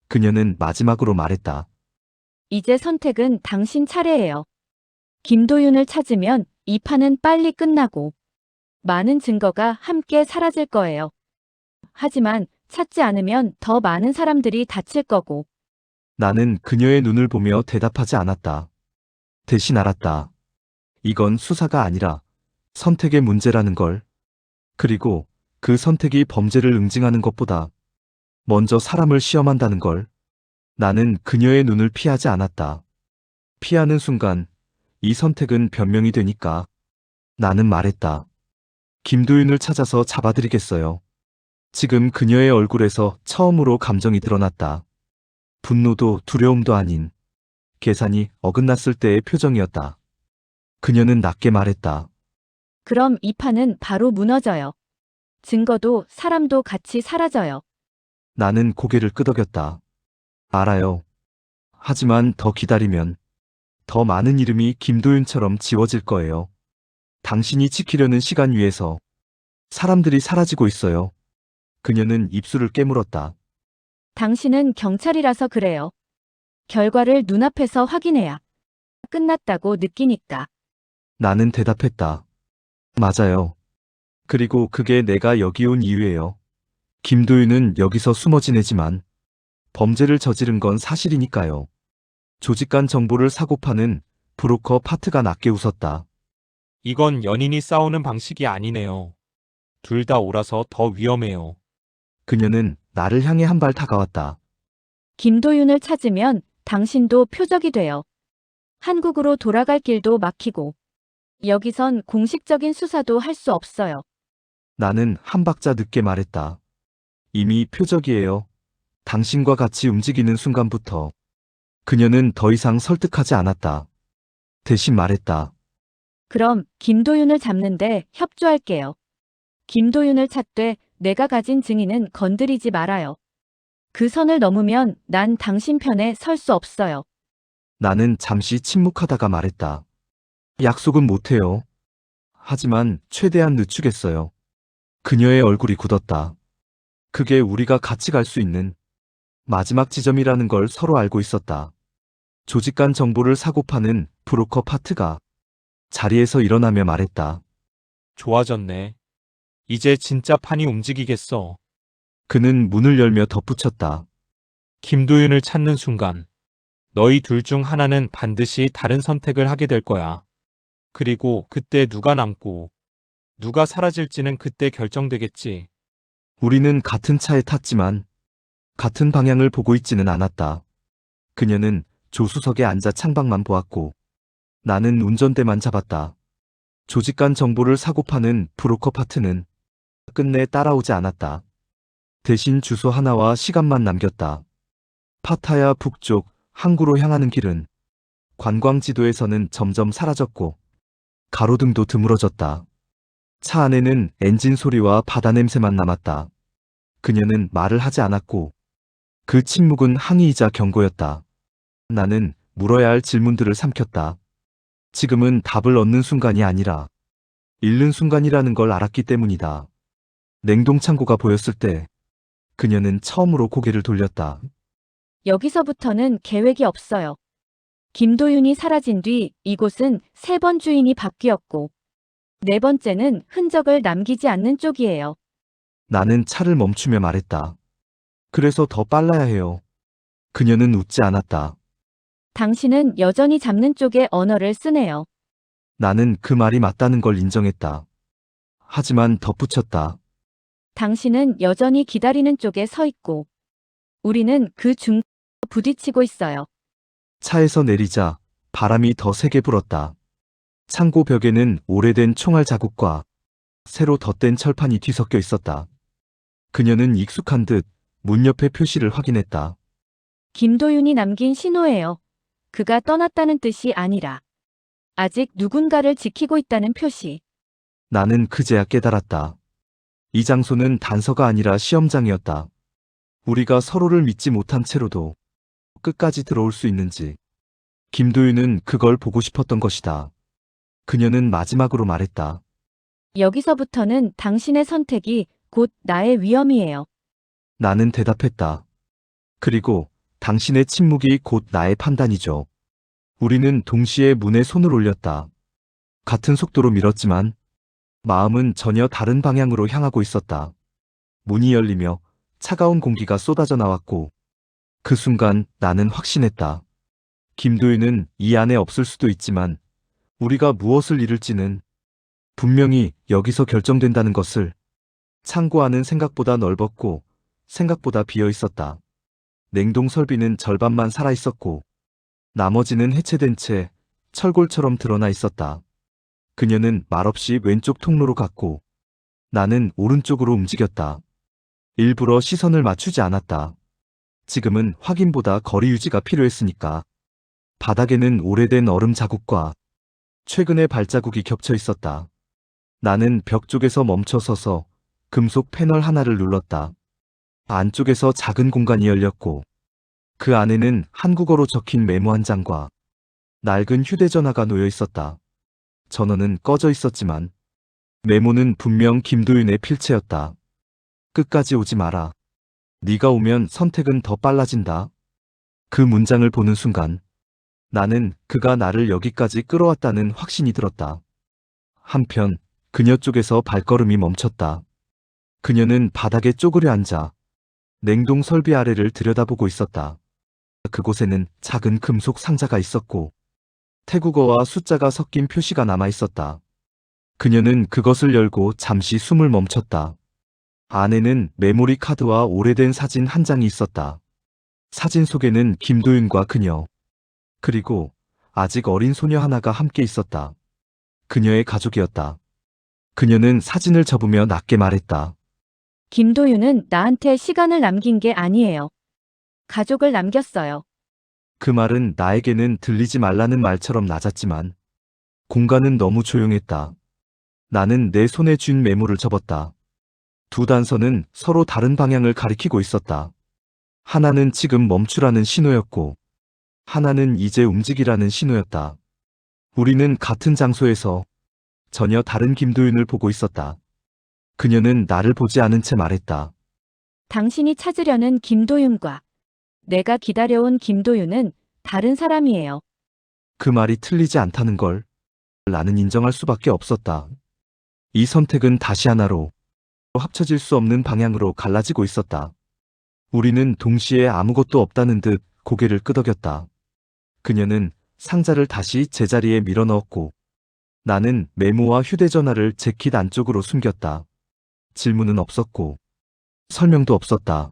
그녀는 마지막으로 말했다. 이제 선택은 당신 차례예요. 김도윤을 찾으면 이 판은 빨리 끝나고 많은 증거가 함께 사라질 거예요. 하지만 찾지 않으면 더 많은 사람들이 다칠 거고. 나는 그녀의 눈을 보며 대답하지 않았다. 대신 알았다. 이건 수사가 아니라 선택의 문제라는 걸. 그리고 그 선택이 범죄를 응징하는 것보다 먼저 사람을 시험한다는 걸. 나는 그녀의 눈을 피하지 않았다. 피하는 순간 이 선택은 변명이 되니까. 나는 말했다. 김도윤을 찾아서 잡아드리겠어요. 지금 그녀의 얼굴에서 처음으로 감정이 드러났다. 분노도 두려움도 아닌 계산이 어긋났을 때의 표정이었다. 그녀는 낮게 말했다. 그럼 이 판은 바로 무너져요. 증거도 사람도 같이 사라져요. 나는 고개를 끄덕였다. 알아요. 하지만 더 기다리면 더 많은 이름이 김도윤처럼 지워질 거예요. 당신이 지키려는 시간 위에서 사람들이 사라지고 있어요. 그녀는 입술을 깨물었다. 당신은 경찰이라서 그래요. 결과를 눈앞에서 확인해야 끝났다고 느끼니까. 나는 대답했다. 맞아요. 그리고 그게 내가 여기 온 이유예요. 김도윤은 여기서 숨어 지내지만 범죄를 저지른 건 사실이니까요. 조직 간 정보를 사고 파는 브로커 파트가 낮게 웃었다. 이건 연인이 싸우는 방식이 아니네요. 둘 다 옳아서 더 위험해요. 그녀는 나를 향해 한 발 다가왔다. 김도윤을 찾으면 당신도 표적이 돼요. 한국으로 돌아갈 길도 막히고 여기선 공식적인 수사도 할 수 없어요. 나는 한 박자 늦게 말했다. 이미 표적이에요. 당신과 같이 움직이는 순간부터. 그녀는 더 이상 설득하지 않았다. 대신 말했다. 그럼 김도윤을 잡는데 협조할게요. 김도윤을 찾되 내가 가진 증인은 건드리지 말아요. 그 선을 넘으면 난 당신 편에 설 수 없어요. 나는 잠시 침묵하다가 말했다. 약속은 못해요. 하지만 최대한 늦추겠어요. 그녀의 얼굴이 굳었다. 그게 우리가 같이 갈 수 있는 마지막 지점이라는 걸 서로 알고 있었다. 조직 간 정보를 사고 파는 브로커 파트가 자리에서 일어나며 말했다. 좋아졌네. 이제 진짜 판이 움직이겠어. 그는 문을 열며 덧붙였다. 김도윤을 찾는 순간 너희 둘 중 하나는 반드시 다른 선택을 하게 될 거야. 그리고 그때 누가 남고 누가 사라질지는 그때 결정되겠지. 우리는 같은 차에 탔지만 같은 방향을 보고 있지는 않았다. 그녀는 조수석에 앉아 창밖만 보았고 나는 운전대만 잡았다. 조직 간 정보를 사고 파는 브로커 파트는 끝내 따라오지 않았다. 대신 주소 하나와 시간만 남겼다. 파타야 북쪽 항구로 향하는 길은 관광지도에서는 점점 사라졌고 가로등도 드물어졌다. 차 안에는 엔진 소리와 바다 냄새만 남았다. 그녀는 말을 하지 않았고 그 침묵은 항의이자 경고였다. 나는 물어야 할 질문들을 삼켰다. 지금은 답을 얻는 순간이 아니라 잃는 순간이라는 걸 알았기 때문이다. 냉동창고가 보였을 때 그녀는 처음으로 고개를 돌렸다. 여기서부터는 계획이 없어요. 김도윤이 사라진 뒤 이곳은 3번 주인이 바뀌었고 4번째는 흔적을 남기지 않는 쪽이에요. 나는 차를 멈추며 말했다. 그래서 더 빨라야 해요. 그녀는 웃지 않았다. 당신은 여전히 잡는 쪽의 언어를 쓰네요. 나는 그 말이 맞다는 걸 인정했다. 하지만 덧붙였다. 당신은 여전히 기다리는 쪽에 서 있고 우리는 그 중 부딪히고 있어요. 차에서 내리자 바람이 더 세게 불었다. 창고 벽에는 오래된 총알 자국과 새로 덧댄 철판이 뒤섞여 있었다. 그녀는 익숙한 듯 문 옆의 표시를 확인했다. 김도윤이 남긴 신호예요. 그가 떠났다는 뜻이 아니라 아직 누군가를 지키고 있다는 표시. 나는 그제야 깨달았다. 이 장소는 단서가 아니라 시험장이었다. 우리가 서로를 믿지 못한 채로도 끝까지 들어올 수 있는지. 김도윤은 그걸 보고 싶었던 것이다. 그녀는 마지막으로 말했다. 여기서부터는 당신의 선택이 곧 나의 위험이에요. 나는 대답했다. 그리고 당신의 침묵이 곧 나의 판단이죠. 우리는 동시에 문에 손을 올렸다. 같은 속도로 밀었지만 마음은 전혀 다른 방향으로 향하고 있었다. 문이 열리며 차가운 공기가 쏟아져 나왔고 그 순간 나는 확신했다. 김도윤은 이 안에 없을 수도 있지만 우리가 무엇을 잃을지는 분명히 여기서 결정된다는 것을. 창고 안은 생각보다 넓었고 생각보다 비어 있었다. 냉동 설비는 절반만 살아 있었고 나머지는 해체된 채 철골처럼 드러나 있었다. 그녀는 말없이 왼쪽 통로로 갔고 나는 오른쪽으로 움직였다. 일부러 시선을 맞추지 않았다. 지금은 확인보다 거리 유지가 필요했으니까. 바닥에는 오래된 얼음 자국과 최근의 발자국이 겹쳐 있었다. 나는 벽 쪽에서 멈춰 서서 금속 패널 하나를 눌렀다. 안쪽에서 작은 공간이 열렸고 그 안에는 한국어로 적힌 메모 한 장과 낡은 휴대전화가 놓여 있었다. 전원은 꺼져 있었지만 메모는 분명 김도윤의 필체였다. 끝까지 오지 마라. 네가 오면 선택은 더 빨라진다. 그 문장을 보는 순간 나는 그가 나를 여기까지 끌어왔다는 확신이 들었다. 한편 그녀 쪽에서 발걸음이 멈췄다. 그녀는 바닥에 쪼그려 앉아 냉동 설비 아래를 들여다보고 있었다. 그곳에는 작은 금속 상자가 있었고 태국어와 숫자가 섞인 표시가 남아 있었다. 그녀는 그것을 열고 잠시 숨을 멈췄다. 안에는 메모리 카드와 오래된 사진 한 장이 있었다. 사진 속에는 김도윤과 그녀, 그리고 아직 어린 소녀 하나가 함께 있었다. 그녀의 가족이었다. 그녀는 사진을 접으며 낮게 말했다. 김도윤은 나한테 시간을 남긴 게 아니에요. 가족을 남겼어요. 그 말은 나에게는 들리지 말라는 말처럼 낮았지만 공간은 너무 조용했다. 나는 내 손에 쥔 메모를 접었다. 두 단서는 서로 다른 방향을 가리키고 있었다. 하나는 지금 멈추라는 신호였고 하나는 이제 움직이라는 신호였다. 우리는 같은 장소에서 전혀 다른 김도윤을 보고 있었다. 그녀는 나를 보지 않은 채 말했다. 당신이 찾으려는 김도윤과 내가 기다려온 김도윤은 다른 사람이에요. 그 말이 틀리지 않다는 걸 나는 인정할 수밖에 없었다. 이 선택은 다시 하나로 합쳐질 수 없는 방향으로 갈라지고 있었다. 우리는 동시에 아무것도 없다는 듯 고개를 끄덕였다. 그녀는 상자를 다시 제자리에 밀어넣었고 나는 메모와 휴대전화를 재킷 안쪽으로 숨겼다. 질문은 없었고 설명도 없었다.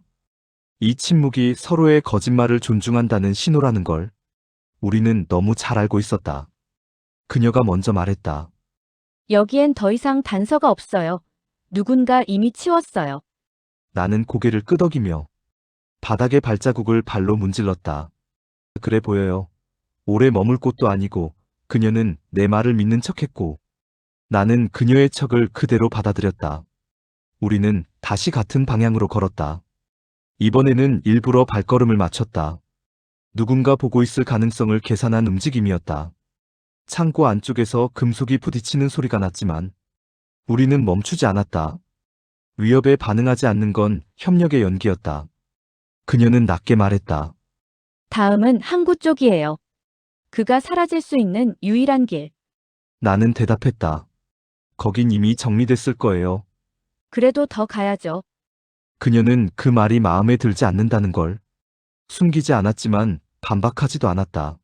이 침묵이 서로의 거짓말을 존중한다는 신호라는 걸 우리는 너무 잘 알고 있었다. 그녀가 먼저 말했다. 여기엔 더 이상 단서가 없어요. 누군가 이미 치웠어요. 나는 고개를 끄덕이며 바닥의 발자국을 발로 문질렀다. 그래 보여요. 오래 머물 곳도 아니고 그녀는 내 말을 믿는 척했고 나는 그녀의 척을 그대로 받아들였다. 우리는 다시 같은 방향으로 걸었다. 이번에는 일부러 발걸음을 맞췄다. 누군가 보고 있을 가능성을 계산한 움직임이었다. 창고 안쪽에서 금속이 부딪히는 소리가 났지만 우리는 멈추지 않았다. 위협에 반응하지 않는 건 협력의 연기였다. 그녀는 낮게 말했다. 다음은 항구 쪽이에요. 그가 사라질 수 있는 유일한 길. 나는 대답했다. 거긴 이미 정리됐을 거예요. 그래도 더 가야죠. 그녀는 그 말이 마음에 들지 않는다는 걸 숨기지 않았지만 반박하지도 않았다.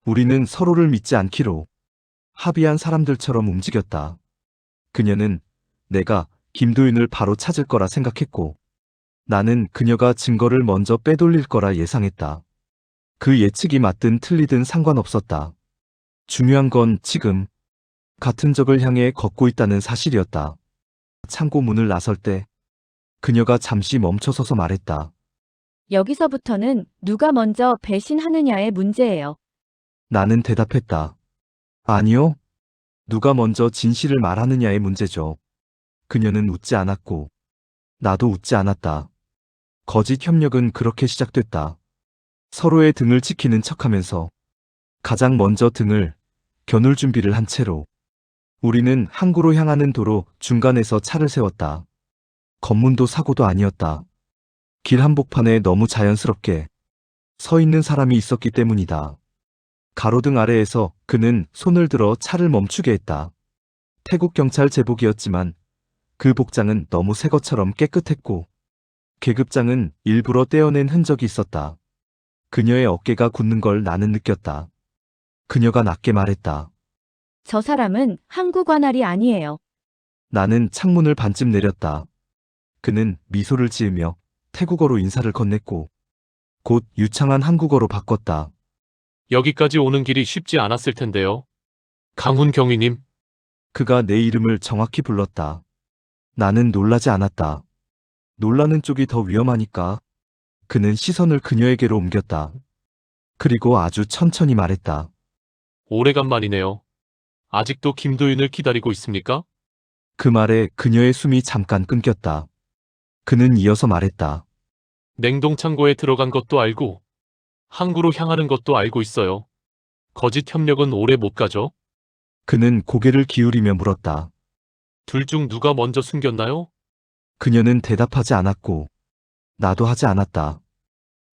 우리는 서로를 믿지 않기로 합의한 사람들처럼 움직였다. 그녀는 내가 김도윤을 바로 찾을 거라 생각했고 나는 그녀가 증거를 먼저 빼돌릴 거라 예상했다. 그 예측이 맞든 틀리든 상관없었다. 중요한 건 지금 같은 적을 향해 걷고 있다는 사실이었다. 창고 문을 나설 때 그녀가 잠시 멈춰서서 말했다. 여기서부터는 누가 먼저 배신하느냐의 문제예요. 나는 대답했다. 아니요. 누가 먼저 진실을 말하느냐의 문제죠. 그녀는 웃지 않았고 나도 웃지 않았다. 거짓 협력은 그렇게 시작됐다. 서로의 등을 지키는 척하면서 가장 먼저 등을 겨눌 준비를 한 채로 우리는 항구로 향하는 도로 중간에서 차를 세웠다. 검문도 사고도 아니었다. 길 한복판에 너무 자연스럽게 서 있는 사람이 있었기 때문이다. 가로등 아래에서 그는 손을 들어 차를 멈추게 했다. 태국 경찰 제복이었지만 그 복장은 너무 새 것처럼 깨끗했고 계급장은 일부러 떼어낸 흔적이 있었다. 그녀의 어깨가 굳는 걸 나는 느꼈다. 그녀가 낮게 말했다. 저 사람은 항구 관할이 아니에요. 나는 창문을 반쯤 내렸다. 그는 미소를 지으며 태국어로 인사를 건넸고 곧 유창한 한국어로 바꿨다. 여기까지 오는 길이 쉽지 않았을 텐데요. 강훈 경위님, 그가 내 이름을 정확히 불렀다. 나는 놀라지 않았다. 놀라는 쪽이 더 위험하니까. 그는 시선을 그녀에게로 옮겼다. 그리고 아주 천천히 말했다. 오래간만이네요. 아직도 김도윤을 기다리고 있습니까? 그 말에 그녀의 숨이 잠깐 끊겼다. 그는 이어서 말했다. 냉동창고에 들어간 것도 알고, 항구로 향하는 것도 알고 있어요. 거짓 협력은 오래 못 가죠? 그는 고개를 기울이며 물었다. 둘 중 누가 먼저 숨겼나요? 그녀는 대답하지 않았고, 나도 하지 않았다.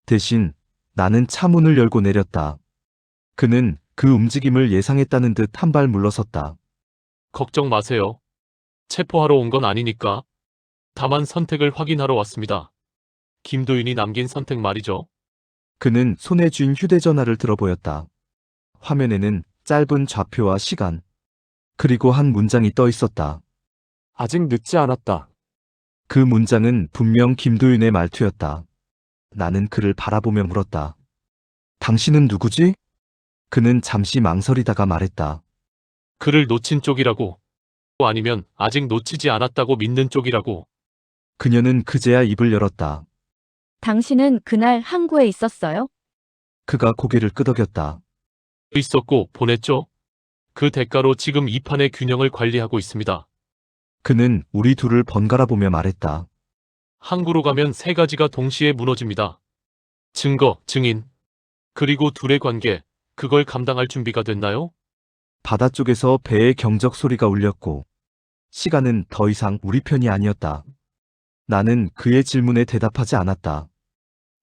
대신 나는 차 문을 열고 내렸다. 그는 그 움직임을 예상했다는 듯 한 발 물러섰다. 걱정 마세요. 체포하러 온 건 아니니까. 다만 선택을 확인하러 왔습니다. 김도윤이 남긴 선택 말이죠. 그는 손에 쥔 휴대전화를 들어 보였다. 화면에는 짧은 좌표와 시간, 그리고 한 문장이 떠 있었다. 아직 늦지 않았다. 그 문장은 분명 김도윤의 말투였다. 나는 그를 바라보며 물었다. 당신은 누구지? 그는 잠시 망설이다가 말했다. 그를 놓친 쪽이라고. 아니면 아직 놓치지 않았다고 믿는 쪽이라고. 그녀는 그제야 입을 열었다. 당신은 그날 항구에 있었어요? 그가 고개를 끄덕였다. 있었고 보냈죠. 그 대가로 지금 이 판의 균형을 관리하고 있습니다. 그는 우리 둘을 번갈아 보며 말했다. 항구로 가면 세 가지가 동시에 무너집니다. 증거, 증인, 그리고 둘의 관계, 그걸 감당할 준비가 됐나요? 바다 쪽에서 배의 경적 소리가 울렸고, 시간은 더 이상 우리 편이 아니었다. 나는 그의 질문에 대답하지 않았다.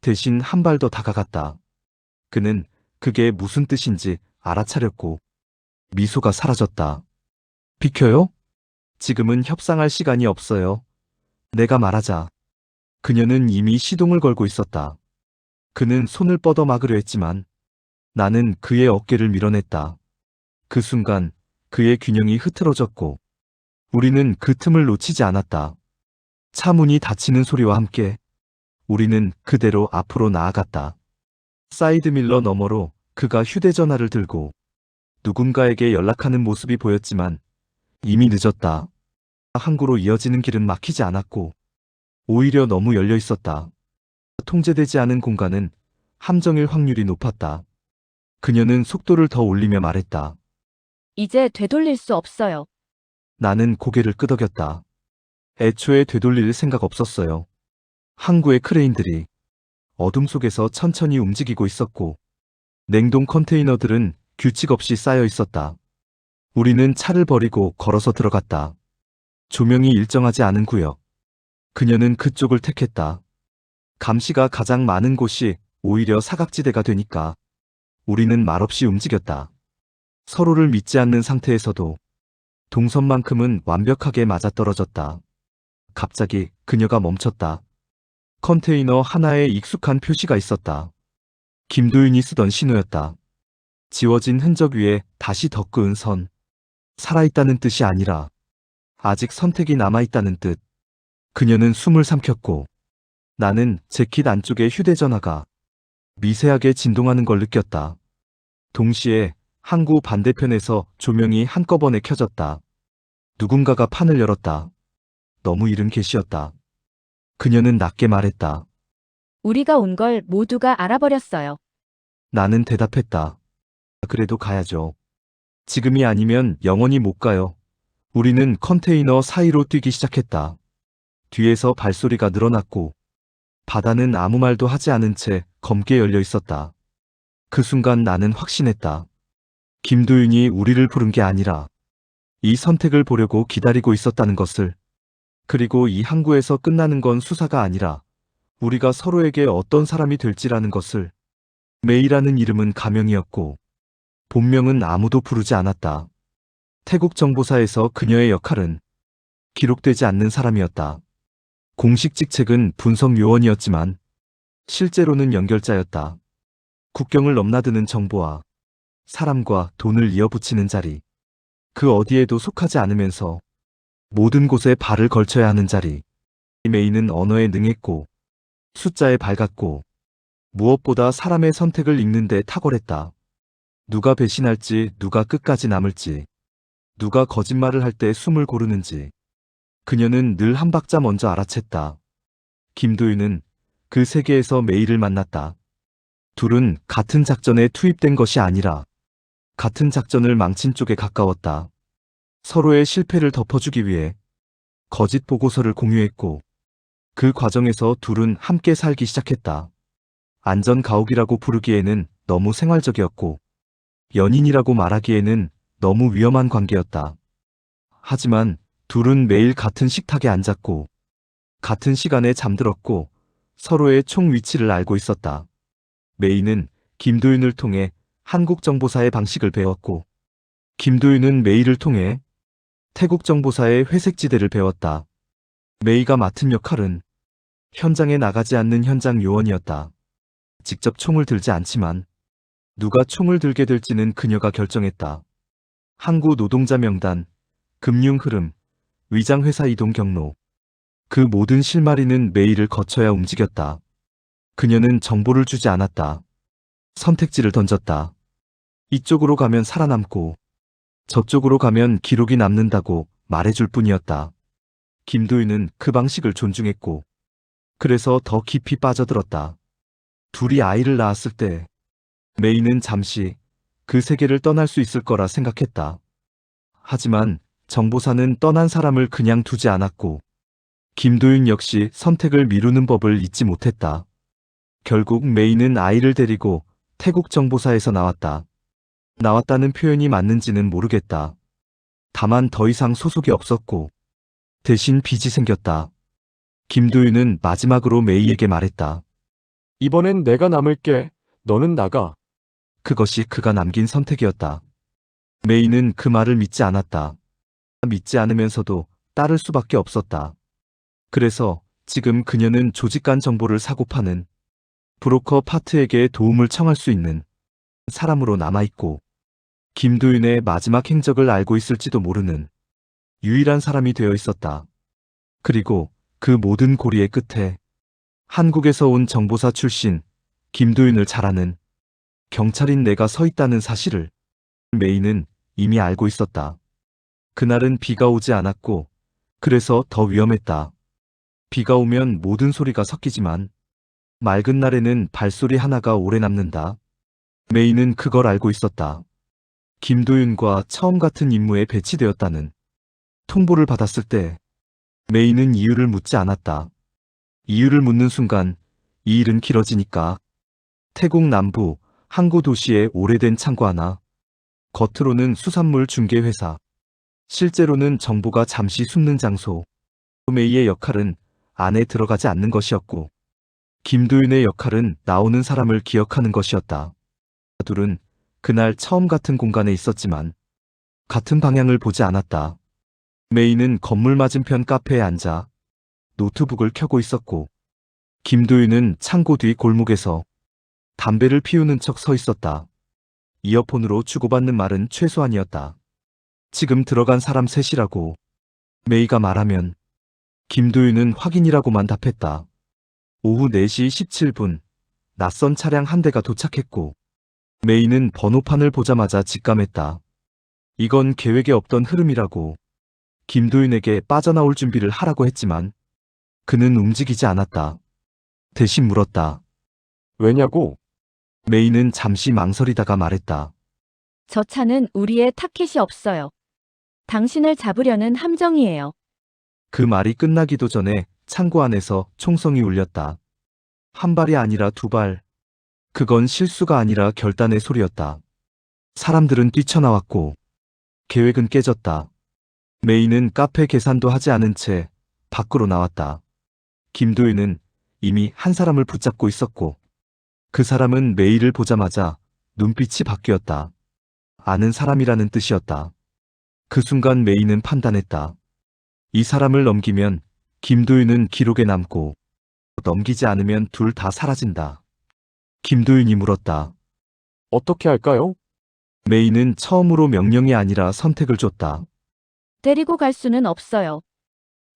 대신 한 발 더 다가갔다. 그는 그게 무슨 뜻인지 알아차렸고, 미소가 사라졌다. 비켜요? 지금은 협상할 시간이 없어요. 내가 말하자. 그녀는 이미 시동을 걸고 있었다. 그는 손을 뻗어 막으려 했지만, 나는 그의 어깨를 밀어냈다. 그 순간 그의 균형이 흐트러졌고, 우리는 그 틈을 놓치지 않았다. 차 문이 닫히는 소리와 함께 우리는 그대로 앞으로 나아갔다. 사이드밀러 너머로 그가 휴대전화를 들고 누군가에게 연락하는 모습이 보였지만 이미 늦었다. 항구로 이어지는 길은 막히지 않았고 오히려 너무 열려 있었다. 통제되지 않은 공간은 함정일 확률이 높았다. 그녀는 속도를 더 올리며 말했다. 이제 되돌릴 수 없어요. 나는 고개를 끄덕였다. 애초에 되돌릴 생각 없었어요. 항구의 크레인들이 어둠 속에서 천천히 움직이고 있었고 냉동 컨테이너들은 규칙 없이 쌓여 있었다. 우리는 차를 버리고 걸어서 들어갔다. 조명이 일정하지 않은 구역. 그녀는 그쪽을 택했다. 감시가 가장 많은 곳이 오히려 사각지대가 되니까 우리는 말없이 움직였다. 서로를 믿지 않는 상태에서도 동선만큼은 완벽하게 맞아떨어졌다. 갑자기 그녀가 멈췄다. 컨테이너 하나에 익숙한 표시가 있었다. 김도윤이 쓰던 신호였다. 지워진 흔적 위에 다시 덧그은 선. 살아있다는 뜻이 아니라 아직 선택이 남아있다는 뜻. 그녀는 숨을 삼켰고 나는 재킷 안쪽의 휴대전화가 미세하게 진동하는 걸 느꼈다. 동시에 항구 반대편에서 조명이 한꺼번에 켜졌다. 누군가가 판을 열었다. 너무 이른 계시였다. 그녀는 낮게 말했다. 우리가 온 걸 모두가 알아버렸어요. 나는 대답했다. 그래도 가야죠. 지금이 아니면 영원히 못 가요. 우리는 컨테이너 사이로 뛰기 시작했다. 뒤에서 발소리가 늘어났고 바다는 아무 말도 하지 않은 채 검게 열려 있었다. 그 순간 나는 확신했다. 김도윤이 우리를 부른 게 아니라 이 선택을 보려고 기다리고 있었다는 것을. 그리고 이 항구에서 끝나는 건 수사가 아니라 우리가 서로에게 어떤 사람이 될지라는 것을. 메이라는 이름은 가명이었고 본명은 아무도 부르지 않았다. 태국 정보사에서 그녀의 역할은 기록되지 않는 사람이었다. 공식 직책은 분석 요원이었지만 실제로는 연결자였다. 국경을 넘나드는 정보와 사람과 돈을 이어붙이는 자리. 그 어디에도 속하지 않으면서 모든 곳에 발을 걸쳐야 하는 자리. 메이는 언어에 능했고 숫자에 밝았고 무엇보다 사람의 선택을 읽는 데 탁월했다. 누가 배신할지, 누가 끝까지 남을지, 누가 거짓말을 할 때 숨을 고르는지. 그녀는 늘 한 박자 먼저 알아챘다. 김도윤은 그 세계에서 메이를 만났다. 둘은 같은 작전에 투입된 것이 아니라 같은 작전을 망친 쪽에 가까웠다. 서로의 실패를 덮어주기 위해 거짓 보고서를 공유했고 그 과정에서 둘은 함께 살기 시작했다. 안전 가옥이라고 부르기에는 너무 생활적이었고 연인이라고 말하기에는 너무 위험한 관계였다. 하지만 둘은 매일 같은 식탁에 앉았고 같은 시간에 잠들었고 서로의 총 위치를 알고 있었다. 메이는 김도윤을 통해 한국 정보사의 방식을 배웠고 김도윤은 메이를 통해 태국 정보사의 회색지대를 배웠다. 메이가 맡은 역할은 현장에 나가지 않는 현장 요원이었다. 직접 총을 들지 않지만 누가 총을 들게 될지는 그녀가 결정했다. 항구 노동자 명단, 금융 흐름, 위장회사 이동 경로. 그 모든 실마리는 메이를 거쳐야 움직였다. 그녀는 정보를 주지 않았다. 선택지를 던졌다. 이쪽으로 가면 살아남고 저쪽으로 가면 기록이 남는다고 말해줄 뿐이었다. 김도윤은 그 방식을 존중했고 그래서 더 깊이 빠져들었다. 둘이 아이를 낳았을 때 메이는 잠시 그 세계를 떠날 수 있을 거라 생각했다. 하지만 정보사는 떠난 사람을 그냥 두지 않았고 김도윤 역시 선택을 미루는 법을 잊지 못했다. 결국 메이는 아이를 데리고 태국 정보사에서 나왔다. 나왔다는 표현이 맞는지는 모르겠다. 다만 더 이상 소속이 없었고 대신 빚이 생겼다. 김도윤은 마지막으로 메이에게 말했다. 이번엔 내가 남을게. 너는 나가. 그것이 그가 남긴 선택이었다. 메이는 그 말을 믿지 않았다. 믿지 않으면서도 따를 수밖에 없었다. 그래서 지금 그녀는 조직 간 정보를 사고 파는 브로커 파트에게 도움을 청할 수 있는 사람으로 남아있고 김도윤의 마지막 행적을 알고 있을지도 모르는 유일한 사람이 되어 있었다. 그리고 그 모든 고리의 끝에 한국에서 온 정보사 출신 김도윤을 잘 아는 경찰인 내가 서 있다는 사실을 메이는 이미 알고 있었다. 그날은 비가 오지 않았고 그래서 더 위험했다. 비가 오면 모든 소리가 섞이지만 맑은 날에는 발소리 하나가 오래 남는다. 메이는 그걸 알고 있었다. 김도윤과 처음 같은 임무에 배치되었다는 통보를 받았을 때 메이는 이유를 묻지 않았다. 이유를 묻는 순간 이 일은 길어지니까. 태국 남부 항구 도시의 오래된 창고 하나. 겉으로는 수산물 중개회사. 실제로는 정보가 잠시 숨는 장소. 메이의 역할은 안에 들어가지 않는 것이었고 김도윤의 역할은 나오는 사람을 기억하는 것이었다. 둘은 그날 처음 같은 공간에 있었지만 같은 방향을 보지 않았다. 메이는 건물 맞은편 카페에 앉아 노트북을 켜고 있었고 김도윤은 창고 뒤 골목에서 담배를 피우는 척 서 있었다. 이어폰으로 주고받는 말은 최소한이었다. 지금 들어간 사람 셋이라고 메이가 말하면 김도윤은 확인이라고만 답했다. 오후 4시 17분 낯선 차량 한 대가 도착했고 메이는 번호판을 보자마자 직감했다. 이건 계획에 없던 흐름이라고 김도윤에게 빠져나올 준비를 하라고 했지만 그는 움직이지 않았다. 대신 물었다. 왜냐고? 메이는 잠시 망설이다가 말했다. 저 차는 우리의 타켓이 없어요. 당신을 잡으려는 함정이에요. 그 말이 끝나기도 전에 창고 안에서 총성이 울렸다. 한 발이 아니라 두 발. 그건 실수가 아니라 결단의 소리였다. 사람들은 뛰쳐나왔고 계획은 깨졌다. 메이는 카페 계산도 하지 않은 채 밖으로 나왔다. 김도윤은 이미 한 사람을 붙잡고 있었고 그 사람은 메이를 보자마자 눈빛이 바뀌었다. 아는 사람이라는 뜻이었다. 그 순간 메이는 판단했다. 이 사람을 넘기면 김도윤은 기록에 남고 넘기지 않으면 둘 다 사라진다. 김도윤이 물었다. 어떻게 할까요? 메이는 처음으로 명령이 아니라 선택을 줬다. 데리고 갈 수는 없어요.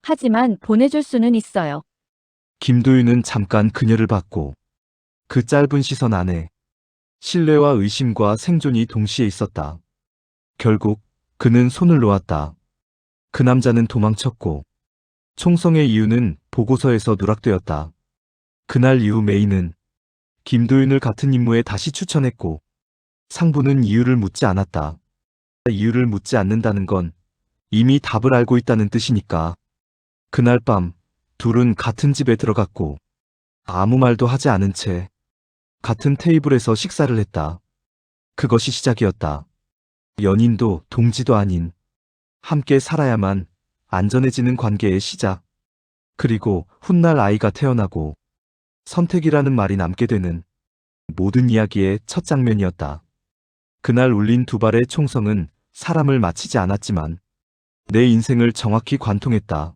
하지만 보내줄 수는 있어요. 김도윤은 잠깐 그녀를 봤고 그 짧은 시선 안에 신뢰와 의심과 생존이 동시에 있었다. 결국 그는 손을 놓았다. 그 남자는 도망쳤고 총성의 이유는 보고서에서 누락되었다. 그날 이후 메이는 김도윤을 같은 임무에 다시 추천했고, 상부는 이유를 묻지 않았다. 이유를 묻지 않는다는 건 이미 답을 알고 있다는 뜻이니까. 그날 밤 둘은 같은 집에 들어갔고 아무 말도 하지 않은 채 같은 테이블에서 식사를 했다. 그것이 시작이었다. 연인도 동지도 아닌 함께 살아야만 안전해지는 관계의 시작. 그리고 훗날 아이가 태어나고 선택이라는 말이 남게 되는 모든 이야기의 첫 장면이었다. 그날 울린 두 발의 총성은 사람을 마치지 않았지만 내 인생을 정확히 관통했다.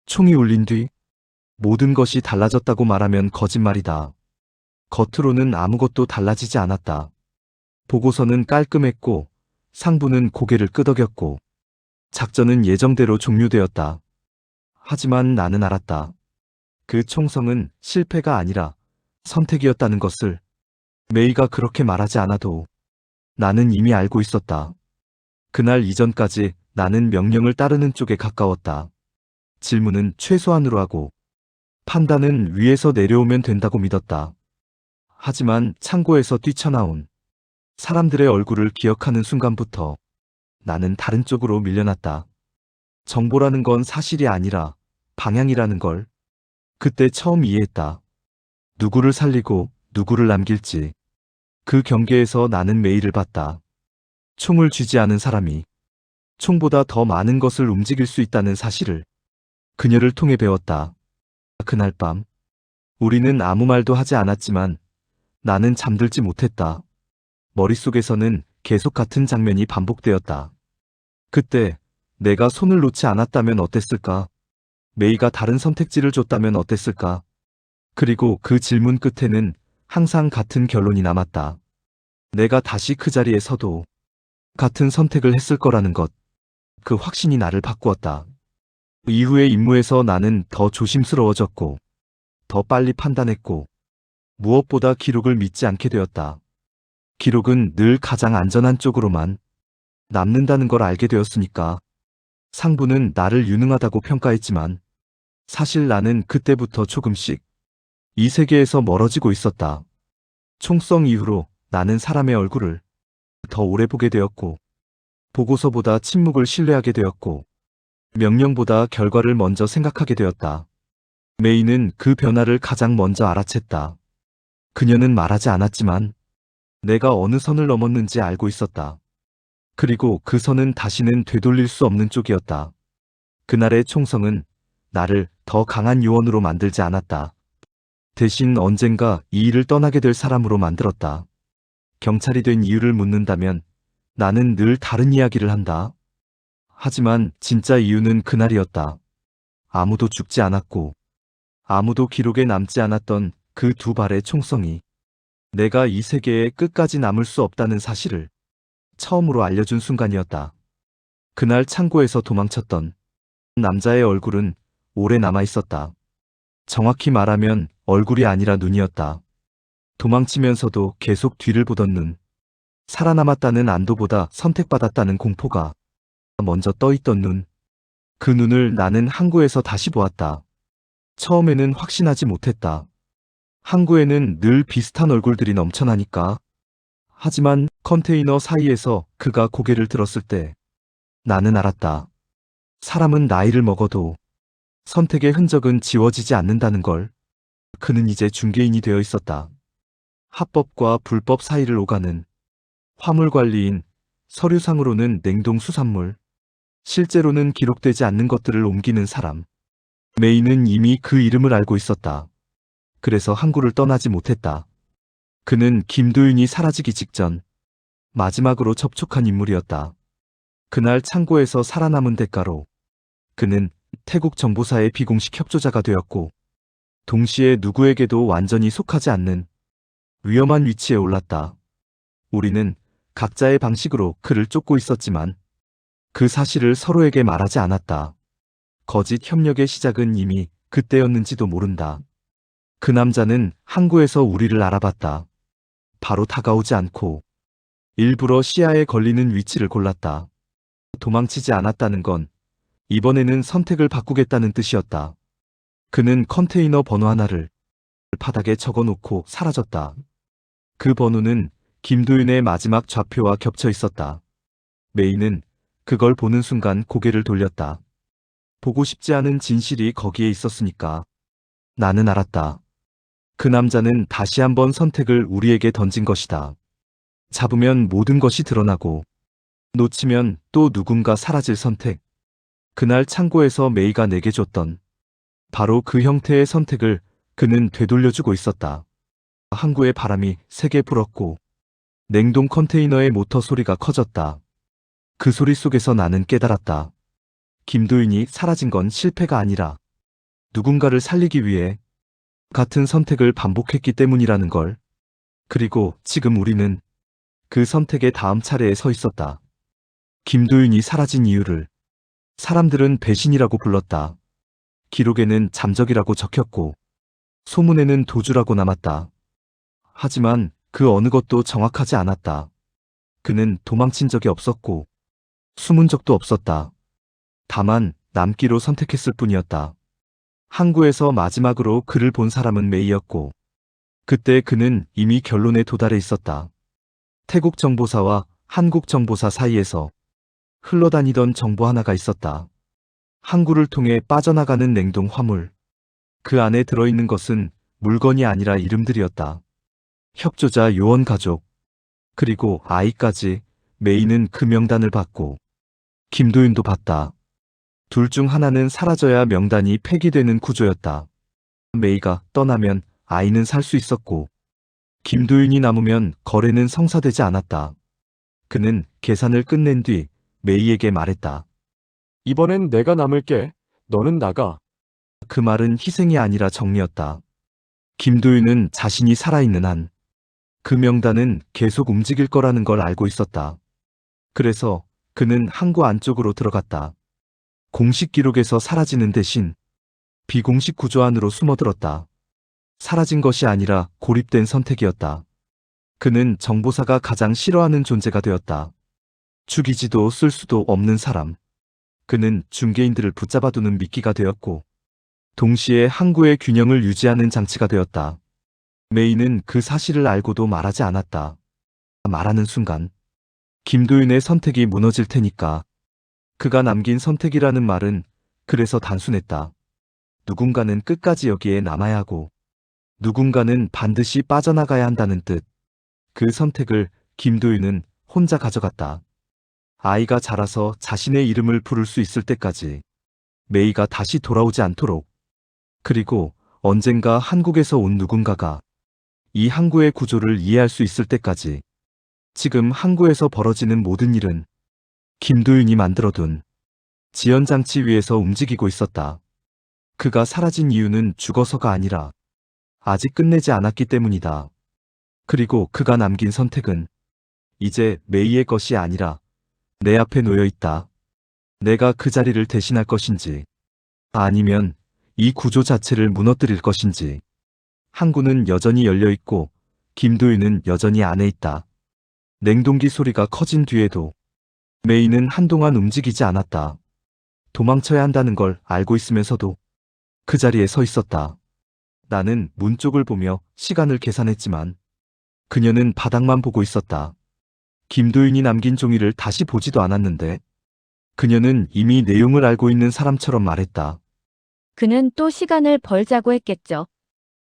총이 울린 뒤 모든 것이 달라졌다고 말하면 거짓말이다. 겉으로는 아무것도 달라지지 않았다. 보고서는 깔끔했고 상부는 고개를 끄덕였고 작전은 예정대로 종료되었다. 하지만 나는 알았다. 그 총성은 실패가 아니라 선택이었다는 것을. 메이가 그렇게 말하지 않아도 나는 이미 알고 있었다. 그날 이전까지 나는 명령을 따르는 쪽에 가까웠다. 질문은 최소한으로 하고 판단은 위에서 내려오면 된다고 믿었다. 하지만 창고에서 뛰쳐나온 사람들의 얼굴을 기억하는 순간부터 나는 다른 쪽으로 밀려났다. 정보라는 건 사실이 아니라 방향이라는 걸 그때 처음 이해했다. 누구를 살리고 누구를 남길지. 그 경계에서 나는 메이를 봤다. 총을 쥐지 않은 사람이 총보다 더 많은 것을 움직일 수 있다는 사실을 그녀를 통해 배웠다. 그날 밤 우리는 아무 말도 하지 않았지만 나는 잠들지 못했다. 머릿속에서는 계속 같은 장면이 반복되었다. 그때 내가 손을 놓지 않았다면 어땠을까? 메이가 다른 선택지를 줬다면 어땠을까? 그리고 그 질문 끝에는 항상 같은 결론이 남았다. 내가 다시 그 자리에 서도 같은 선택을 했을 거라는 것. 그 확신이 나를 바꾸었다. 이후의 임무에서 나는 더 조심스러워졌고 더 빨리 판단했고 무엇보다 기록을 믿지 않게 되었다. 기록은 늘 가장 안전한 쪽으로만 남는다는 걸 알게 되었으니까. 상부는 나를 유능하다고 평가했지만 사실 나는 그때부터 조금씩 이 세계에서 멀어지고 있었다. 총성 이후로 나는 사람의 얼굴을 더 오래 보게 되었고 보고서보다 침묵을 신뢰하게 되었고 명령보다 결과를 먼저 생각하게 되었다. 메이는 그 변화를 가장 먼저 알아챘다. 그녀는 말하지 않았지만 내가 어느 선을 넘었는지 알고 있었다. 그리고 그 선은 다시는 되돌릴 수 없는 쪽이었다. 그날의 총성은 나를 더 강한 요원으로 만들지 않았다. 대신 언젠가 이 일을 떠나게 될 사람으로 만들었다. 경찰이 된 이유를 묻는다면 나는 늘 다른 이야기를 한다. 하지만 진짜 이유는 그날이었다. 아무도 죽지 않았고 아무도 기록에 남지 않았던 그 두 발의 총성이 내가 이 세계에 끝까지 남을 수 없다는 사실을 처음으로 알려준 순간이었다. 그날 창고에서 도망쳤던 남자의 얼굴은 오래 남아 있었다. 정확히 말하면 얼굴이 아니라 눈이었다. 도망치면서도 계속 뒤를 보던 눈. 살아남았다는 안도보다 선택받았다는 공포가 먼저 떠있던 눈. 그 눈을 나는 항구에서 다시 보았다. 처음에는 확신하지 못했다. 항구에는 늘 비슷한 얼굴들이 넘쳐나니까. 하지만 컨테이너 사이에서 그가 고개를 들었을 때 나는 알았다. 사람은 나이를 먹어도 선택의 흔적은 지워지지 않는다는 걸. 그는 이제 중개인이 되어 있었다. 합법과 불법 사이를 오가는 화물관리인, 서류상으로는 냉동수산물, 실제로는 기록되지 않는 것들을 옮기는 사람. 메이는 이미 그 이름을 알고 있었다. 그래서 항구를 떠나지 못했다. 그는 김도윤이 사라지기 직전 마지막으로 접촉한 인물이었다. 그날 창고에서 살아남은 대가로 그는 태국 정보사의 비공식 협조자가 되었고 동시에 누구에게도 완전히 속하지 않는 위험한 위치에 올랐다. 우리는 각자의 방식으로 그를 쫓고 있었지만 그 사실을 서로에게 말하지 않았다. 거짓 협력의 시작은 이미 그때였는지도 모른다. 그 남자는 항구에서 우리를 알아봤다. 바로 다가오지 않고 일부러 시야에 걸리는 위치를 골랐다. 도망치지 않았다는 건 이번에는 선택을 바꾸겠다는 뜻이었다. 그는 컨테이너 번호 하나를 바닥에 적어놓고 사라졌다. 그 번호는 김도윤의 마지막 좌표와 겹쳐 있었다. 메이는 그걸 보는 순간 고개를 돌렸다. 보고 싶지 않은 진실이 거기에 있었으니까. 나는 알았다. 그 남자는 다시 한번 선택을 우리에게 던진 것이다. 잡으면 모든 것이 드러나고, 놓치면 또 누군가 사라질 선택. 그날 창고에서 메이가 내게 줬던 바로 그 형태의 선택을 그는 되돌려주고 있었다. 항구의 바람이 세게 불었고 냉동 컨테이너의 모터 소리가 커졌다. 그 소리 속에서 나는 깨달았다. 김도윤이 사라진 건 실패가 아니라 누군가를 살리기 위해 같은 선택을 반복했기 때문이라는 걸. 그리고 지금 우리는 그 선택의 다음 차례에 서 있었다. 김도윤이 사라진 이유를 사람들은 배신이라고 불렀다. 기록에는 잠적이라고 적혔고 소문에는 도주라고 남았다. 하지만 그 어느 것도 정확하지 않았다. 그는 도망친 적이 없었고 숨은 적도 없었다. 다만 남기로 선택했을 뿐이었다. 항구에서 마지막으로 그를 본 사람은 메이였고 그때 그는 이미 결론에 도달해 있었다. 태국 정보사와 한국 정보사 사이에서 흘러다니던 정보 하나가 있었다. 항구를 통해 빠져나가는 냉동 화물. 그 안에 들어있는 것은 물건이 아니라 이름들이었다. 협조자 요원 가족, 그리고 아이까지. 메이는 그 명단을 봤고 김도윤도 봤다. 둘 중 하나는 사라져야 명단이 폐기되는 구조였다. 메이가 떠나면 아이는 살 수 있었고 김도윤이 남으면 거래는 성사되지 않았다. 그는 계산을 끝낸 뒤 메이에게 말했다. 이번엔 내가 남을게. 너는 나가. 그 말은 희생이 아니라 정리였다. 김도윤은 자신이 살아있는 한 그 명단은 계속 움직일 거라는 걸 알고 있었다. 그래서 그는 항구 안쪽으로 들어갔다. 공식 기록에서 사라지는 대신 비공식 구조 안으로 숨어들었다. 사라진 것이 아니라 고립된 선택이었다. 그는 정보사가 가장 싫어하는 존재가 되었다. 죽이지도 쓸 수도 없는 사람. 그는 중개인들을 붙잡아두는 미끼가 되었고 동시에 항구의 균형을 유지하는 장치가 되었다. 메이는 그 사실을 알고도 말하지 않았다. 말하는 순간 김도윤의 선택이 무너질 테니까. 그가 남긴 선택이라는 말은 그래서 단순했다. 누군가는 끝까지 여기에 남아야 하고 누군가는 반드시 빠져나가야 한다는 뜻. 그 선택을 김도윤은 혼자 가져갔다. 아이가 자라서 자신의 이름을 부를 수 있을 때까지. 메이가 다시 돌아오지 않도록. 그리고 언젠가 한국에서 온 누군가가 이 항구의 구조를 이해할 수 있을 때까지. 지금 항구에서 벌어지는 모든 일은 김도윤이 만들어둔 지연장치 위에서 움직이고 있었다. 그가 사라진 이유는 죽어서가 아니라 아직 끝내지 않았기 때문이다. 그리고 그가 남긴 선택은 이제 메이의 것이 아니라 내 앞에 놓여 있다. 내가 그 자리를 대신할 것인지 아니면 이 구조 자체를 무너뜨릴 것인지. 항구는 여전히 열려 있고 김도윤은 여전히 안에 있다. 냉동기 소리가 커진 뒤에도 메이는 한동안 움직이지 않았다. 도망쳐야 한다는 걸 알고 있으면서도 그 자리에 서 있었다. 나는 문 쪽을 보며 시간을 계산했지만 그녀는 바닥만 보고 있었다. 김도윤이 남긴 종이를 다시 보지도 않았는데 그녀는 이미 내용을 알고 있는 사람처럼 말했다. 그는 또 시간을 벌자고 했겠죠.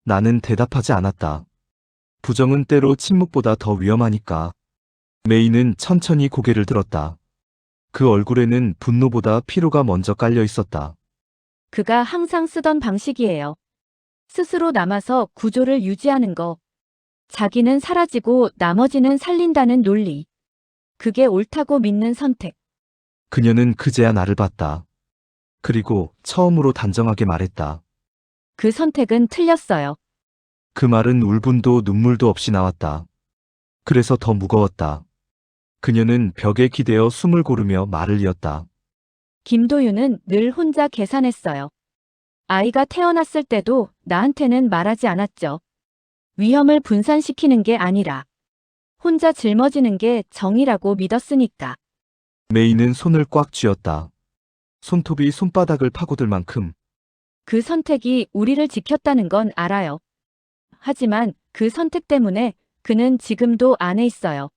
나는 대답하지 않았다. 부정은 때로 침묵보다 더 위험하니까. 메이는 천천히 고개를 들었다. 그 얼굴에는 분노보다 피로가 먼저 깔려 있었다. 그가 항상 쓰던 방식이에요. 스스로 남아서 구조를 유지하는 거. 자기는 사라지고 나머지는 살린다는 논리. 그게 옳다고 믿는 선택. 그녀는 그제야 나를 봤다. 그리고 처음으로 단정하게 말했다. 그 선택은 틀렸어요. 그 말은 울분도 눈물도 없이 나왔다. 그래서 더 무거웠다. 그녀는 벽에 기대어 숨을 고르며 말을 이었다. 김도윤은 늘 혼자 계산했어요. 아이가 태어났을 때도 나한테는 말하지 않았죠. 위험을 분산시키는 게 아니라 혼자 짊어지는 게 정의라고 믿었으니까. 메이는 손을 꽉 쥐었다. 손톱이 손바닥을 파고들 만큼. 그 선택이 우리를 지켰다는 건 알아요. 하지만 그 선택 때문에 그는 지금도 안에 있어요.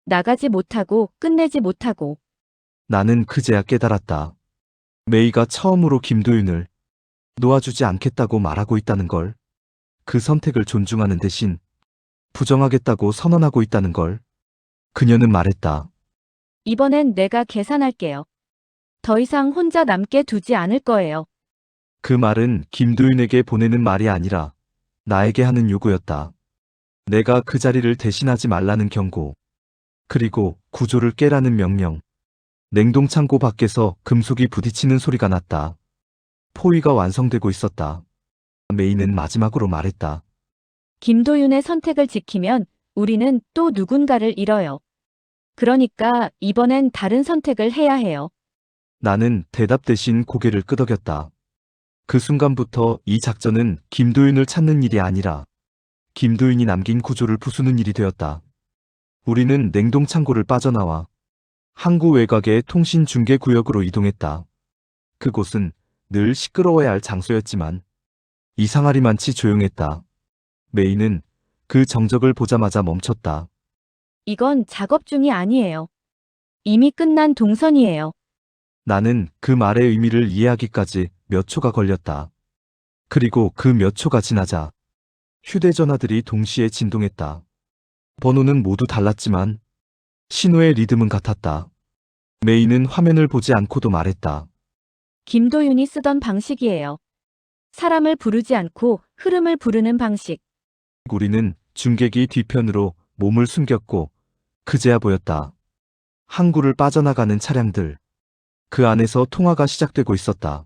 나가지 못하고 끝내지 못하고. 나는 그제야 깨달았다. 메이가 처음으로 김도윤을 놓아주지 않겠다고 말하고 있다는 걸. 그 선택을 존중하는 대신 부정하겠다고 선언하고 있다는 걸. 그녀는 말했다. 이번엔 내가 계산할게요. 더 이상 혼자 남게 두지 않을 거예요. 그 말은 김도윤에게 보내는 말이 아니라 나에게 하는 요구였다. 내가 그 자리를 대신하지 말라는 경고. 그리고 구조를 깨라는 명령. 냉동창고 밖에서 금속이 부딪히는 소리가 났다. 포위가 완성되고 있었다. 메이는 마지막으로 말했다. 김도윤의 선택을 지키면 우리는 또 누군가를 잃어요. 그러니까 이번엔 다른 선택을 해야 해요. 나는 대답 대신 고개를 끄덕였다. 그 순간부터 이 작전은 김도윤을 찾는 일이 아니라 김도윤이 남긴 구조를 부수는 일이 되었다. 우리는 냉동창고를 빠져나와 항구 외곽의 통신중개구역으로 이동했다. 그곳은 늘 시끄러워야 할 장소였지만 이상하리만치 조용했다. 메이는 그 정적을 보자마자 멈췄다. 이건 작업 중이 아니에요. 이미 끝난 동선이에요. 나는 그 말의 의미를 이해하기까지 몇 초가 걸렸다. 그리고 그 몇 초가 지나자 휴대전화들이 동시에 진동했다. 번호는 모두 달랐지만 신호의 리듬은 같았다. 메이는 화면을 보지 않고도 말했다. 김도윤이 쓰던 방식이에요. 사람을 부르지 않고 흐름을 부르는 방식. 우리는 중계기 뒤편으로 몸을 숨겼고 그제야 보였다. 항구를 빠져나가는 차량들. 그 안에서 통화가 시작되고 있었다.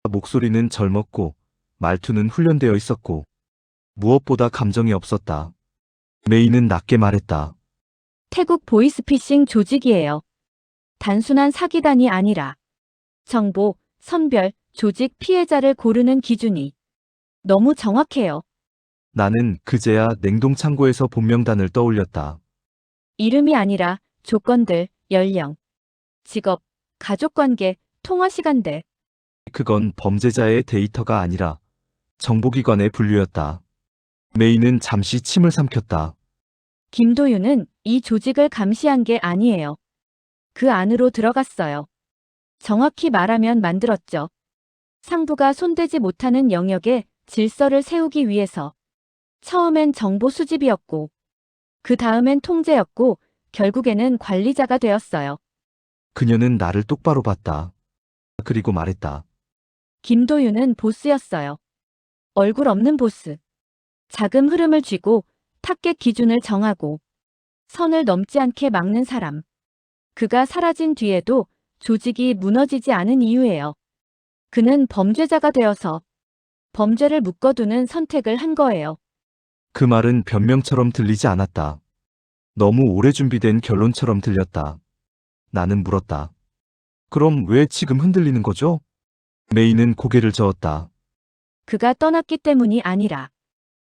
목소리는 젊었고 말투는 훈련되어 있었고 무엇보다 감정이 없었다. 메이는 낮게 말했다. 태국 보이스피싱 조직이에요. 단순한 사기단이 아니라 정보, 선별, 조직 피해자를 고르는 기준이 너무 정확해요. 나는 그제야 냉동창고에서 본명단을 떠올렸다. 이름이 아니라 조건들, 연령, 직업, 가족관계, 통화시간대. 그건 범죄자의 데이터가 아니라 정보기관의 분류였다. 메이는 잠시 침을 삼켰다. 김도윤은 이 조직을 감시한 게 아니에요. 그 안으로 들어갔어요. 정확히 말하면 만들었죠. 상부가 손대지 못하는 영역에 질서를 세우기 위해서. 처음엔 정보 수집이었고, 그 다음엔 통제였고, 결국에는 관리자가 되었어요. 그녀는 나를 똑바로 봤다. 그리고 말했다. 김도윤은 보스였어요. 얼굴 없는 보스. 자금 흐름을 쥐고 타겟 기준을 정하고 선을 넘지 않게 막는 사람. 그가 사라진 뒤에도 조직이 무너지지 않은 이유예요. 그는 범죄자가 되어서 범죄를 묶어두는 선택을 한 거예요. 그 말은 변명처럼 들리지 않았다. 너무 오래 준비된 결론처럼 들렸다. 나는 물었다. 그럼 왜 지금 흔들리는 거죠? 메이는 고개를 저었다. 그가 떠났기 때문이 아니라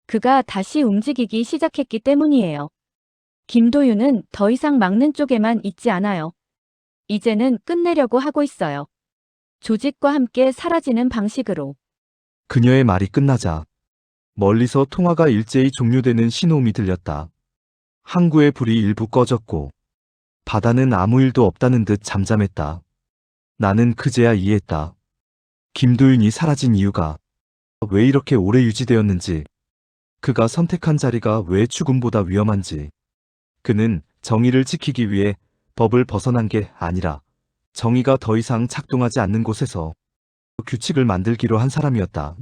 그가 다시 움직이기 시작했기 때문이에요. 김도윤은 더 이상 막는 쪽에만 있지 않아요. 이제는 끝내려고 하고 있어요. 조직과 함께 사라지는 방식으로. 그녀의 말이 끝나자 멀리서 통화가 일제히 종료되는 신호음이 들렸다. 항구의 불이 일부 꺼졌고 바다는 아무 일도 없다는 듯 잠잠했다. 나는 그제야 이해했다. 김도윤이 사라진 이유가 왜 이렇게 오래 유지되었는지, 그가 선택한 자리가 왜 죽음보다 위험한지. 그는 정의를 지키기 위해 법을 벗어난 게 아니라 정의가 더 이상 작동하지 않는 곳에서 규칙을 만들기로 한 사람이었다.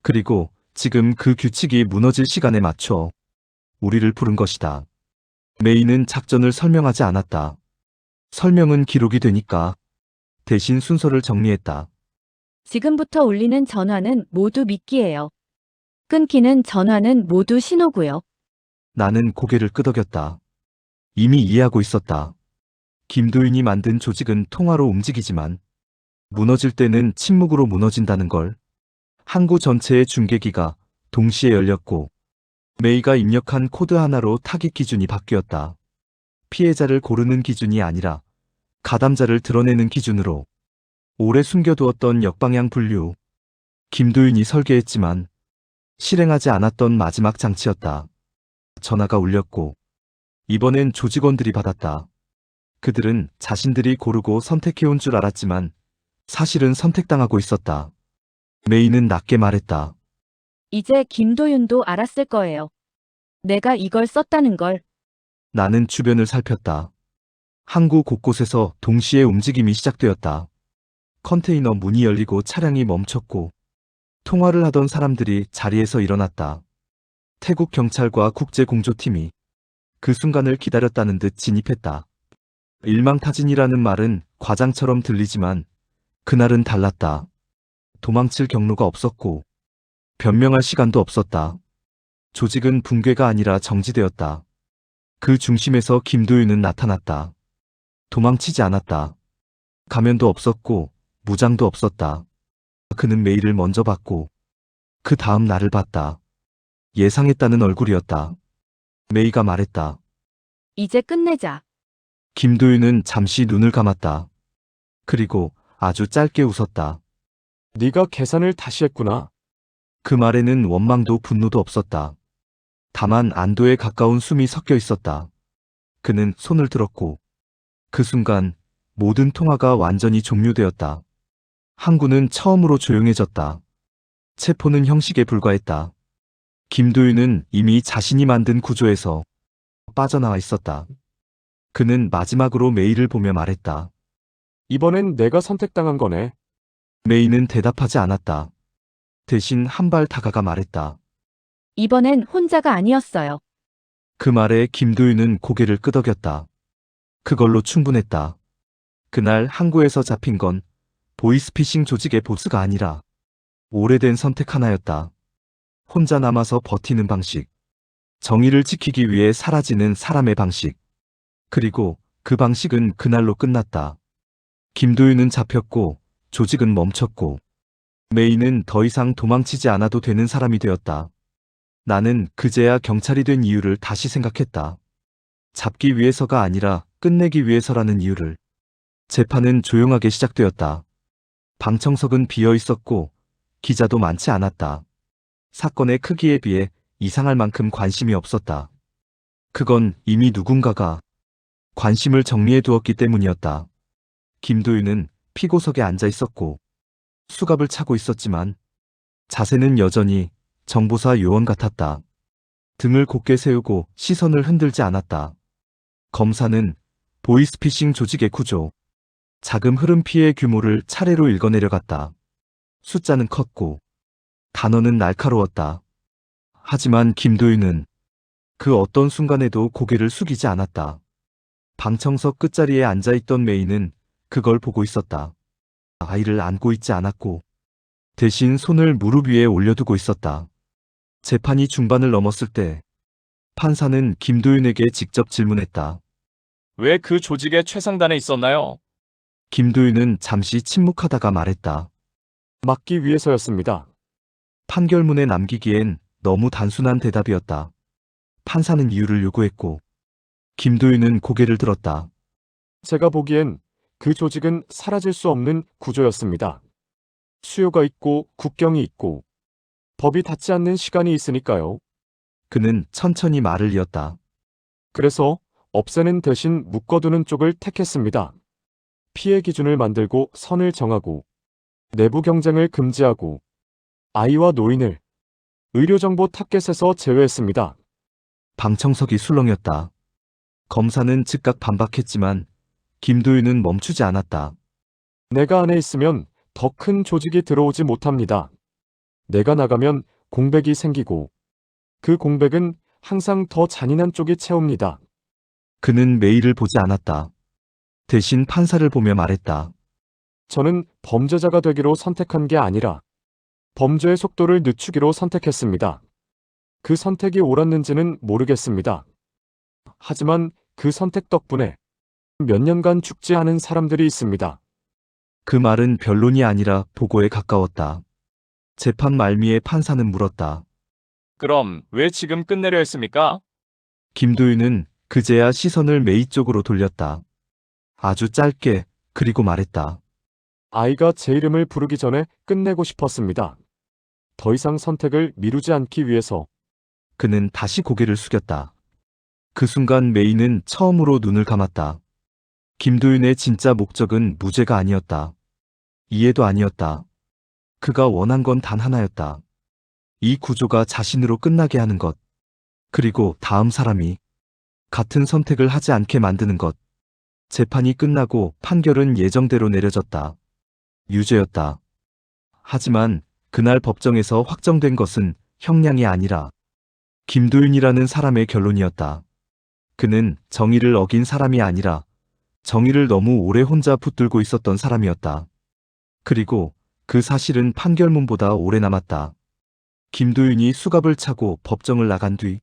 그리고 지금 그 규칙이 무너질 시간에 맞춰 우리를 부른 것이다. 메이는 작전을 설명하지 않았다. 설명은 기록이 되니까. 대신 순서를 정리했다. 지금부터 울리는 전화는 모두 미끼예요. 끊기는 전화는 모두 신호고요. 나는 고개를 끄덕였다. 이미 이해하고 있었다. 김도윤이 만든 조직은 통화로 움직이지만 무너질 때는 침묵으로 무너진다는 걸. 항구 전체의 중계기가 동시에 열렸고 메이가 입력한 코드 하나로 타깃 기준이 바뀌었다. 피해자를 고르는 기준이 아니라 가담자를 드러내는 기준으로. 오래 숨겨두었던 역방향 분류. 김도윤이 설계했지만 실행하지 않았던 마지막 장치였다. 전화가 울렸고 이번엔 조직원들이 받았다. 그들은 자신들이 고르고 선택해온 줄 알았지만 사실은 선택당하고 있었다. 메이는 낮게 말했다. 이제 김도윤도 알았을 거예요. 내가 이걸 썼다는 걸. 나는 주변을 살폈다. 항구 곳곳에서 동시에 움직임이 시작되었다. 컨테이너 문이 열리고 차량이 멈췄고 통화를 하던 사람들이 자리에서 일어났다. 태국 경찰과 국제공조팀이 그 순간을 기다렸다는 듯 진입했다. 일망타진이라는 말은 과장처럼 들리지만 그날은 달랐다. 도망칠 경로가 없었고 변명할 시간도 없었다. 조직은 붕괴가 아니라 정지되었다. 그 중심에서 김도윤은 나타났다. 도망치지 않았다. 가면도 없었고 무장도 없었다. 그는 메일을 먼저 봤고 그 다음 나를 봤다. 예상했다는 얼굴이었다. 메이가 말했다. 이제 끝내자. 김도윤은 잠시 눈을 감았다. 그리고 아주 짧게 웃었다. 네가 계산을 다시 했구나. 그 말에는 원망도 분노도 없었다. 다만 안도에 가까운 숨이 섞여 있었다. 그는 손을 들었고 그 순간 모든 통화가 완전히 종료되었다. 항구는 처음으로 조용해졌다. 체포는 형식에 불과했다. 김도윤은 이미 자신이 만든 구조에서 빠져나와 있었다. 그는 마지막으로 메이를 보며 말했다. 이번엔 내가 선택당한 거네. 메이는 대답하지 않았다. 대신 한 발 다가가 말했다. 이번엔 혼자가 아니었어요. 그 말에 김도윤은 고개를 끄덕였다. 그걸로 충분했다. 그날 항구에서 잡힌 건 보이스피싱 조직의 보스가 아니라 오래된 선택 하나였다. 혼자 남아서 버티는 방식. 정의를 지키기 위해 사라지는 사람의 방식. 그리고 그 방식은 그날로 끝났다. 김도윤은 잡혔고 조직은 멈췄고 메이는 더 이상 도망치지 않아도 되는 사람이 되었다. 나는 그제야 경찰이 된 이유를 다시 생각했다. 잡기 위해서가 아니라 끝내기 위해서라는 이유를. 재판은 조용하게 시작되었다. 방청석은 비어 있었고 기자도 많지 않았다. 사건의 크기에 비해 이상할 만큼 관심이 없었다. 그건 이미 누군가가 관심을 정리해 두었기 때문이었다. 김도윤은 피고석에 앉아 있었고 수갑을 차고 있었지만 자세는 여전히 정보사 요원 같았다. 등을 곧게 세우고 시선을 흔들지 않았다. 검사는 보이스피싱 조직의 구조, 자금 흐름 피해 규모를 차례로 읽어내려갔다. 숫자는 컸고 단어는 날카로웠다. 하지만 김도윤은 그 어떤 순간에도 고개를 숙이지 않았다. 방청석 끝자리에 앉아있던 메이는 그걸 보고 있었다. 아이를 안고 있지 않았고 대신 손을 무릎 위에 올려두고 있었다. 재판이 중반을 넘었을 때 판사는 김도윤에게 직접 질문했다. 왜 그 조직의 최상단에 있었나요? 김도윤은 잠시 침묵하다가 말했다. 막기 위해서였습니다. 판결문에 남기기엔 너무 단순한 대답이었다. 판사는 이유를 요구했고 김도윤은 고개를 들었다. 제가 보기엔 그 조직은 사라질 수 없는 구조였습니다. 수요가 있고 국경이 있고 법이 닿지 않는 시간이 있으니까요. 그는 천천히 말을 이었다. 그래서 없애는 대신 묶어두는 쪽을 택했습니다. 피해 기준을 만들고 선을 정하고 내부 경쟁을 금지하고 아이와 노인을 의료정보 타겟에서 제외했습니다. 방청석이 술렁였다. 검사는 즉각 반박했지만 김도윤은 멈추지 않았다. 내가 안에 있으면 더 큰 조직이 들어오지 못합니다. 내가 나가면 공백이 생기고 그 공백은 항상 더 잔인한 쪽이 채웁니다. 그는 메일을 보지 않았다. 대신 판사를 보며 말했다. 저는 범죄자가 되기로 선택한 게 아니라 범죄의 속도를 늦추기로 선택했습니다. 그 선택이 옳았는지는 모르겠습니다. 하지만 그 선택 덕분에 몇 년간 죽지 않은 사람들이 있습니다. 그 말은 변론이 아니라 보고에 가까웠다. 재판 말미에 판사는 물었다. 그럼 왜 지금 끝내려 했습니까? 김도윤은 그제야 시선을 메이 쪽으로 돌렸다. 아주 짧게 그리고 말했다. 아이가 제 이름을 부르기 전에 끝내고 싶었습니다. 더 이상 선택을 미루지 않기 위해서 그는 다시 고개를 숙였다. 그 순간 메이는 처음으로 눈을 감았다. 김도윤의 진짜 목적은 무죄가 아니었다. 이해도 아니었다. 그가 원한 건 단 하나였다. 이 구조가 자신으로 끝나게 하는 것. 그리고 다음 사람이 같은 선택을 하지 않게 만드는 것. 재판이 끝나고 판결은 예정대로 내려졌다. 유죄였다. 하지만 그날 법정에서 확정된 것은 형량이 아니라 김도윤이라는 사람의 결론이었다. 그는 정의를 어긴 사람이 아니라 정의를 너무 오래 혼자 붙들고 있었던 사람이었다. 그리고 그 사실은 판결문보다 오래 남았다. 김도윤이 수갑을 차고 법정을 나간 뒤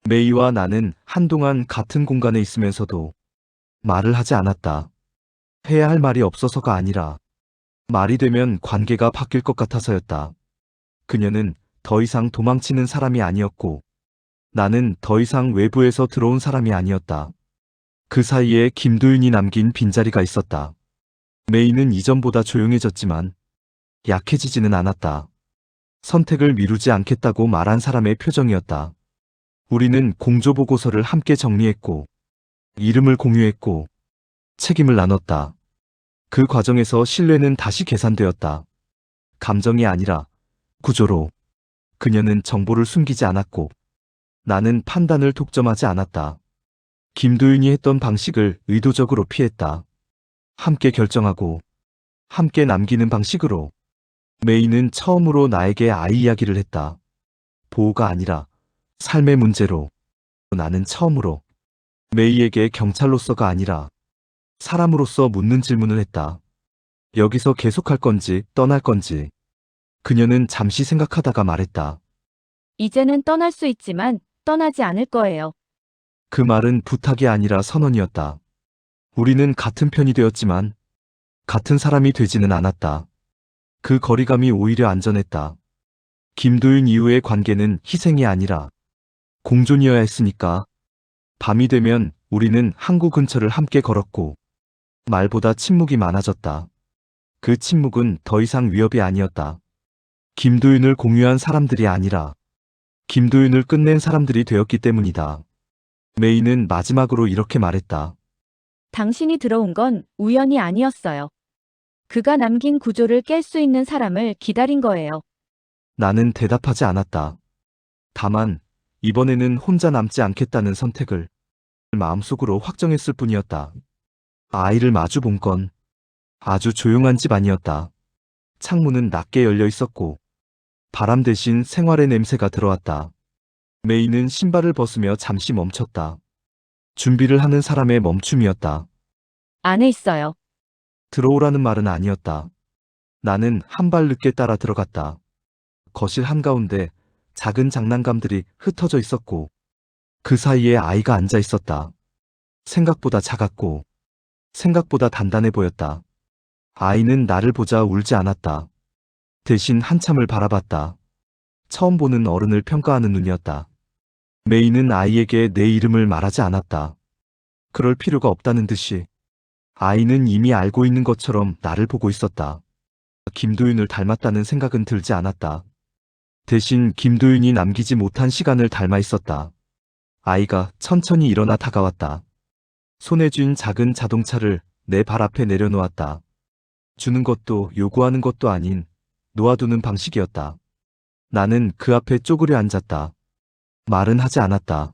메이와 나는 한동안 같은 공간에 있으면서도 말을 하지 않았다. 해야 할 말이 없어서가 아니라 말이 되면 관계가 바뀔 것 같아서였다. 그녀는 더 이상 도망치는 사람이 아니었고 나는 더 이상 외부에서 들어온 사람이 아니었다. 그 사이에 김도윤이 남긴 빈자리가 있었다. 메이는 이전보다 조용해졌지만 약해지지는 않았다. 선택을 미루지 않겠다고 말한 사람의 표정이었다. 우리는 공조보고서를 함께 정리했고 이름을 공유했고 책임을 나눴다. 그 과정에서 신뢰는 다시 계산되었다. 감정이 아니라 구조로. 그녀는 정보를 숨기지 않았고 나는 판단을 독점하지 않았다. 김도윤이 했던 방식을 의도적으로 피했다. 함께 결정하고 함께 남기는 방식으로. 메이는 처음으로 나에게 아이 이야기를 했다. 보호가 아니라 삶의 문제로. 나는 처음으로 메이에게 경찰로서가 아니라 사람으로서 묻는 질문을 했다. 여기서 계속할 건지 떠날 건지. 그녀는 잠시 생각하다가 말했다. 이제는 떠날 수 있지만 떠나지 않을 거예요. 그 말은 부탁이 아니라 선언이었다. 우리는 같은 편이 되었지만 같은 사람이 되지는 않았다. 그 거리감이 오히려 안전했다. 김도윤 이후의 관계는 희생이 아니라 공존이어야 했으니까. 밤이 되면 우리는 항구 근처를 함께 걸었고 말보다 침묵이 많아졌다. 그 침묵은 더 이상 위협이 아니었다. 김도윤을 공유한 사람들이 아니라 김도윤을 끝낸 사람들이 되었기 때문이다. 메이는 마지막으로 이렇게 말했다. 당신이 들어온 건 우연이 아니었어요. 그가 남긴 구조를 깰 수 있는 사람을 기다린 거예요. 나는 대답하지 않았다. 다만 이번에는 혼자 남지 않겠다는 선택을 마음속으로 확정했을 뿐이었다. 아이를 마주 본 건 아주 조용한 집 아니었다. 창문은 낮게 열려 있었고 바람 대신 생활의 냄새가 들어왔다. 메이는 신발을 벗으며 잠시 멈췄다. 준비를 하는 사람의 멈춤이었다. 안에 있어요. 들어오라는 말은 아니었다. 나는 한 발 늦게 따라 들어갔다. 거실 한가운데 작은 장난감들이 흩어져 있었고 그 사이에 아이가 앉아 있었다. 생각보다 작았고 생각보다 단단해 보였다. 아이는 나를 보자 울지 않았다. 대신 한참을 바라봤다. 처음 보는 어른을 평가하는 눈이었다. 메이는 아이에게 내 이름을 말하지 않았다. 그럴 필요가 없다는 듯이. 아이는 이미 알고 있는 것처럼 나를 보고 있었다. 김도윤을 닮았다는 생각은 들지 않았다. 대신 김도윤이 남기지 못한 시간을 닮아 있었다. 아이가 천천히 일어나 다가왔다. 손에 쥔 작은 자동차를 내 발 앞에 내려놓았다. 주는 것도 요구하는 것도 아닌 놓아두는 방식이었다. 나는 그 앞에 쪼그려 앉았다. 말은 하지 않았다.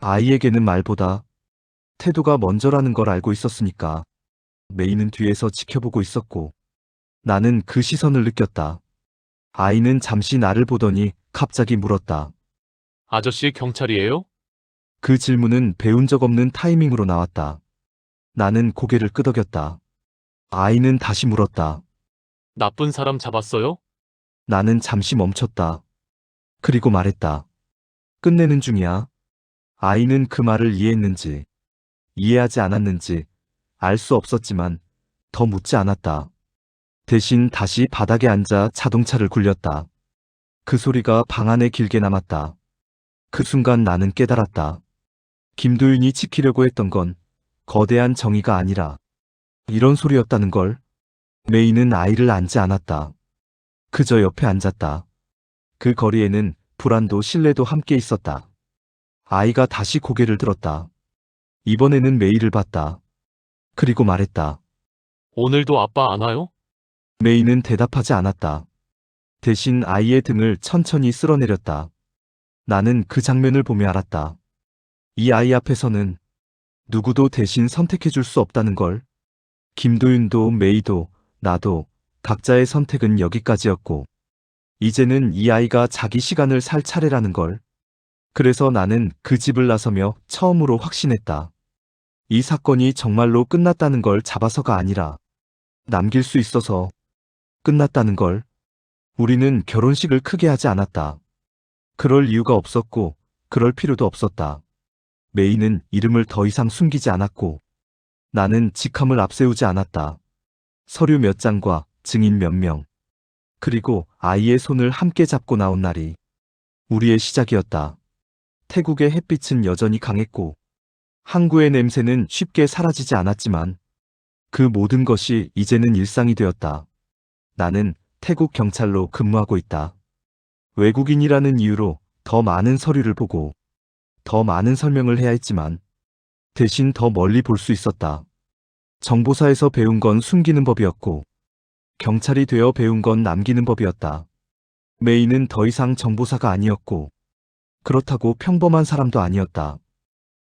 아이에게는 말보다 태도가 먼저라는 걸 알고 있었으니까. 메이는 뒤에서 지켜보고 있었고 나는 그 시선을 느꼈다. 아이는 잠시 나를 보더니 갑자기 물었다. 아저씨 경찰이에요? 그 질문은 배운 적 없는 타이밍으로 나왔다. 나는 고개를 끄덕였다. 아이는 다시 물었다. 나쁜 사람 잡았어요? 나는 잠시 멈췄다. 그리고 말했다. 끝내는 중이야. 아이는 그 말을 이해했는지 이해하지 않았는지 알 수 없었지만 더 묻지 않았다. 대신 다시 바닥에 앉아 자동차를 굴렸다. 그 소리가 방 안에 길게 남았다. 그 순간 나는 깨달았다. 김도윤이 지키려고 했던 건 거대한 정의가 아니라 이런 소리였다는 걸. 메이는 아이를 안지 않았다. 그저 옆에 앉았다. 그 거리에는 불안도 신뢰도 함께 있었다. 아이가 다시 고개를 들었다. 이번에는 메이를 봤다. 그리고 말했다. 오늘도 아빠 안 와요? 메이는 대답하지 않았다. 대신 아이의 등을 천천히 쓸어내렸다. 나는 그 장면을 보며 알았다. 이 아이 앞에서는 누구도 대신 선택해줄 수 없다는 걸. 김도윤도 메이도 나도 각자의 선택은 여기까지였고, 이제는 이 아이가 자기 시간을 살 차례라는 걸. 그래서 나는 그 집을 나서며 처음으로 확신했다. 이 사건이 정말로 끝났다는 걸 잡아서가 아니라 남길 수 있어서 끝났다는 걸. 우리는 결혼식을 크게 하지 않았다. 그럴 이유가 없었고 그럴 필요도 없었다. 메이는 이름을 더 이상 숨기지 않았고 나는 직함을 앞세우지 않았다. 서류 몇 장과 증인 몇 명, 그리고 아이의 손을 함께 잡고 나온 날이 우리의 시작이었다. 태국의 햇빛은 여전히 강했고 항구의 냄새는 쉽게 사라지지 않았지만 그 모든 것이 이제는 일상이 되었다. 나는 태국 경찰로 근무하고 있다. 외국인이라는 이유로 더 많은 서류를 보고 더 많은 설명을 해야 했지만 대신 더 멀리 볼 수 있었다. 정보사에서 배운 건 숨기는 법이었고 경찰이 되어 배운 건 남기는 법이었다. 메이는 더 이상 정보사가 아니었고 그렇다고 평범한 사람도 아니었다.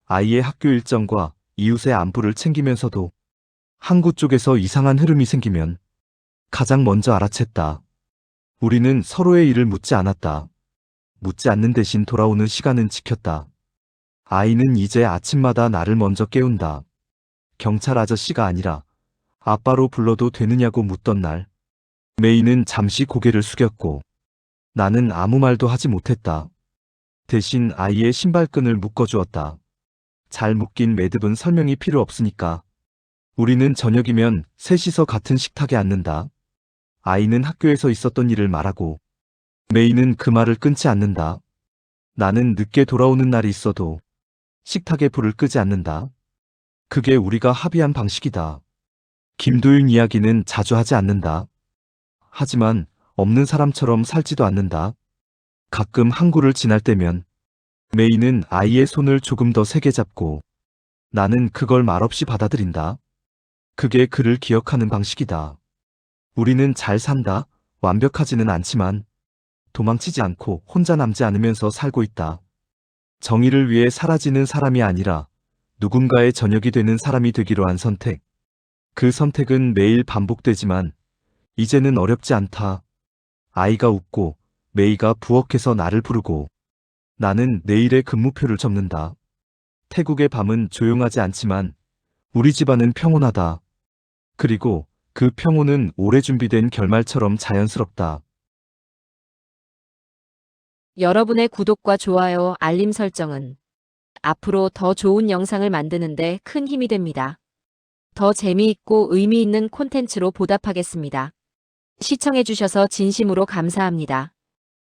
아이의 학교 일정과 이웃의 안부를 챙기면서도 항구 쪽에서 이상한 흐름이 생기면 가장 먼저 알아챘다. 우리는 서로의 일을 묻지 않았다. 묻지 않는 대신 돌아오는 시간은 지켰다. 아이는 이제 아침마다 나를 먼저 깨운다. 경찰 아저씨가 아니라 아빠로 불러도 되느냐고 묻던 날, 메이는 잠시 고개를 숙였고 나는 아무 말도 하지 못했다. 대신 아이의 신발끈을 묶어주었다. 잘 묶인 매듭은 설명이 필요 없으니까. 우리는 저녁이면 셋이서 같은 식탁에 앉는다. 아이는 학교에서 있었던 일을 말하고 메이는 그 말을 끊지 않는다. 나는 늦게 돌아오는 날이 있어도 식탁에 불을 끄지 않는다. 그게 우리가 합의한 방식이다. 김도윤 이야기는 자주 하지 않는다. 하지만 없는 사람처럼 살지도 않는다. 가끔 항구를 지날 때면 메이는 아이의 손을 조금 더 세게 잡고 나는 그걸 말없이 받아들인다. 그게 그를 기억하는 방식이다. 우리는 잘 산다. 완벽하지는 않지만 도망치지 않고 혼자 남지 않으면서 살고 있다. 정의를 위해 사라지는 사람이 아니라 누군가의 저녁이 되는 사람이 되기로 한 선택. 그 선택은 매일 반복되지만 이제는 어렵지 않다. 아이가 웃고 메이가 부엌에서 나를 부르고 나는 내일의 근무표를 접는다. 태국의 밤은 조용하지 않지만 우리 집안은 평온하다. 그리고 그 평온은 오래 준비된 결말처럼 자연스럽다. 여러분의 구독과 좋아요, 알림 설정은 앞으로 더 좋은 영상을 만드는데 큰 힘이 됩니다. 더 재미있고 의미 있는 콘텐츠로 보답하겠습니다. 시청해주셔서 진심으로 감사합니다.